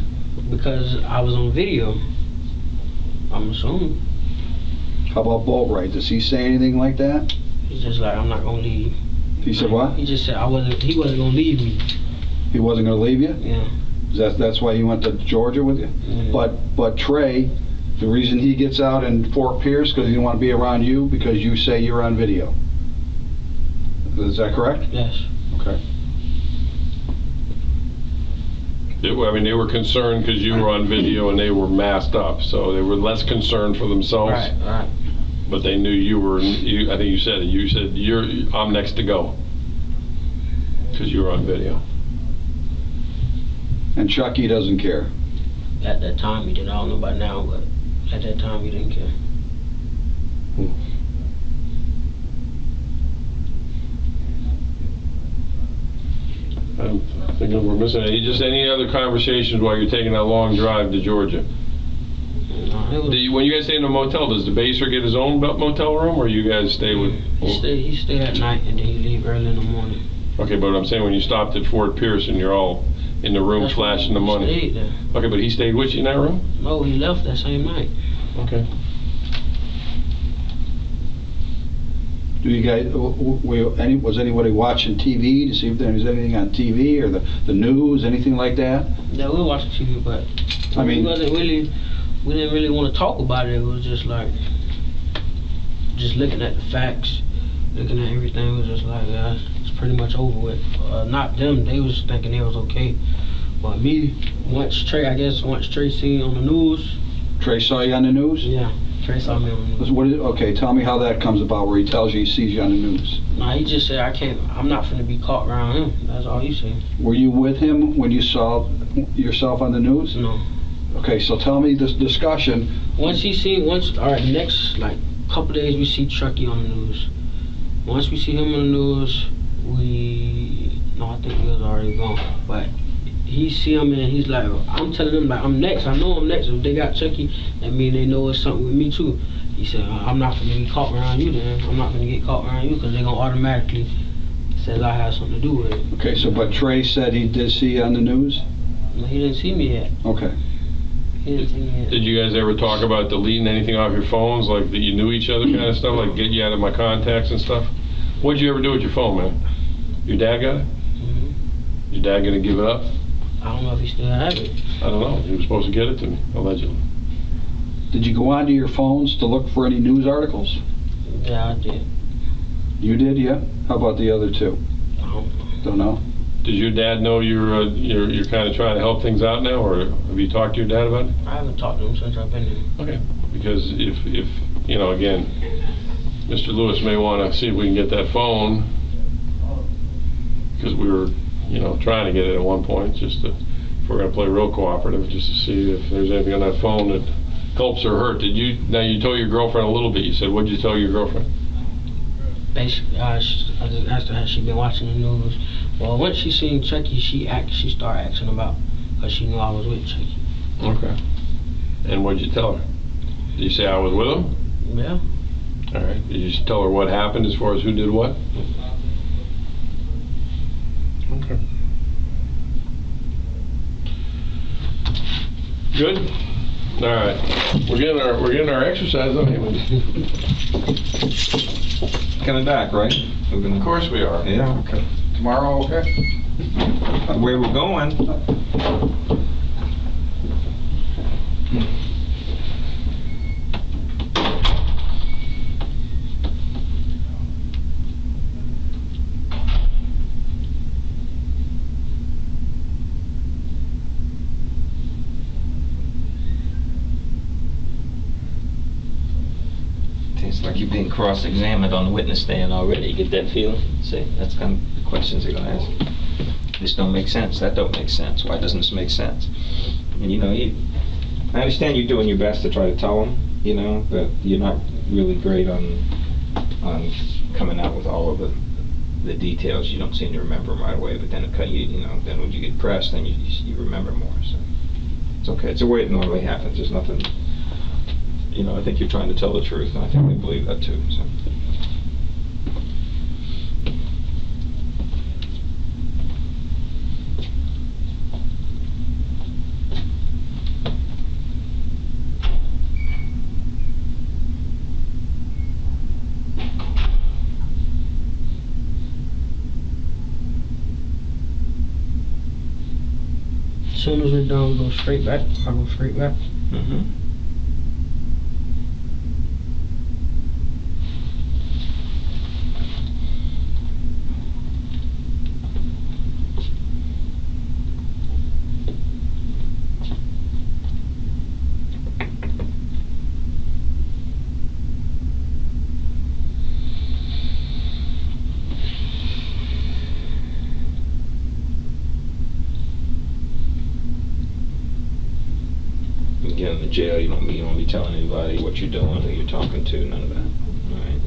Speaker 4: Because I was on video, I'm assuming.
Speaker 3: How about Boatwright? Does he say anything like that?
Speaker 4: He's just like, I'm not going to leave.
Speaker 3: He said what?
Speaker 4: He just said he wasn't going to leave me.
Speaker 3: He wasn't going to leave you?
Speaker 4: Yeah.
Speaker 3: That's why he went to Georgia with you?
Speaker 4: Mm-hmm.
Speaker 3: But Trey, the reason he gets out in Fort Pierce because he didn't want to be around you because you say you're on video. Is that correct?
Speaker 4: Yes.
Speaker 3: Okay.
Speaker 2: They were concerned because you were on video and they were masked up, so they were less concerned for themselves.
Speaker 4: Right.
Speaker 2: But they knew you were. I think you said it. You said I'm next to go because you were on video.
Speaker 3: And Chucky doesn't care.
Speaker 4: At that time he did. I don't know about now, but at that time he didn't care.
Speaker 2: I'm thinking we're missing any other conversations while you're taking that long drive to Georgia?
Speaker 4: No, it was.
Speaker 2: When you guys stay in a motel, does the baser get his own motel room, or you guys stay with?
Speaker 4: He stay at night and then he leave early in the morning.
Speaker 2: Okay, but I'm saying when you stopped at Fort Pierce and you're all in the room
Speaker 4: That's
Speaker 2: flashing the
Speaker 4: when he
Speaker 2: money.
Speaker 4: stayed there.
Speaker 2: Okay, but he stayed with you in that room?
Speaker 4: No, he left that same night.
Speaker 2: Okay.
Speaker 3: Do you guys, was anybody watching TV to see if there was anything on TV or the news, anything like that?
Speaker 4: Yeah, we watched TV, but
Speaker 3: I mean,
Speaker 4: we didn't really want to talk about it. It was just like, just looking at the facts, looking at everything. It was just like, yeah, it's pretty much over with. Not them, they was thinking it was okay. But me, once Trey seen on the news.
Speaker 3: Trey saw you on the news?
Speaker 4: Yeah, Trey saw me on the news.
Speaker 3: Okay, tell me how that comes about where he tells you he sees you on the news.
Speaker 4: Nah, he just said, I'm not finna be caught around him. That's all he said.
Speaker 3: Were you with him when you saw yourself on the news?
Speaker 4: No.
Speaker 3: Okay, so tell me this discussion.
Speaker 4: Alright, next, like, couple days we see Chucky on the news. Once we see him on the news, I think he was already gone. But he see him and he's like, I'm telling them, like, I'm next. I know I'm next. If they got Chucky, that mean they know it's something with me too. He said, I'm not gonna be caught around you then. I'm not gonna get caught around you because they're gonna automatically say I have something to do with it.
Speaker 3: Okay, so but Trey said he did see you on the news?
Speaker 4: No, he didn't see me yet.
Speaker 3: Okay.
Speaker 4: He didn't see me yet.
Speaker 2: Did you guys ever talk about deleting anything off your phones, like that you knew each other kind of stuff, like get you out of my contacts and stuff? What'd you ever do with your phone, man? Your dad got it?
Speaker 4: Mm-hmm.
Speaker 2: Your dad gonna give it up?
Speaker 4: I don't know if he still have it.
Speaker 2: I don't know. He was supposed to get it to me, allegedly.
Speaker 3: Did you go onto your phones to look for any news articles?
Speaker 4: Yeah, I did.
Speaker 3: You did, yeah? How about the other two?
Speaker 4: I don't know.
Speaker 3: Don't know?
Speaker 2: Does your dad know you're kind of trying to help things out now, or have you talked to your dad about it?
Speaker 4: I haven't talked to him since I've been here.
Speaker 2: Okay. Because if again, Mr. Lewis may want to see if we can get that phone, because we were, trying to get it at one point, just to, if we're going to play real cooperative, just to see if there's anything on that phone that helps or hurt. Now you told your girlfriend a little bit. You said, what did you tell your girlfriend?
Speaker 4: Basically, I just asked her, has she been watching the news? Well, once she seen Chucky, she started asking about, because she knew I was with Chucky.
Speaker 2: Okay. And what did you tell her? Did you say I was with him?
Speaker 4: Yeah.
Speaker 2: All right. Did you tell her what happened as far as who did what? Okay. Good. All right. We're getting our exercise on here.
Speaker 1: Coming back, right?
Speaker 2: Of course we are.
Speaker 1: Yeah.
Speaker 3: Okay. Tomorrow, okay?
Speaker 1: Where we're going. It's like you're being cross-examined on the witness stand already. You get that feeling? See, that's kind of the questions they're gonna ask. This don't make sense. That don't make sense. Why doesn't this make sense? And I understand you're doing your best to try to tell them, but you're not really great on coming out with all of the details. You don't seem to remember them right away. But then then when you get pressed, then you remember more. So it's okay. It's the way it normally happens. There's nothing. I think you're trying to tell the truth, and I think they believe that too. So.
Speaker 4: As soon as we're done, we go straight back. I go straight back.
Speaker 1: Mm-hmm. Get in the jail, you don't be telling anybody what you're doing, who you're talking to, none of that. All right,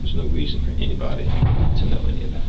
Speaker 1: there's no reason for anybody to know any of that.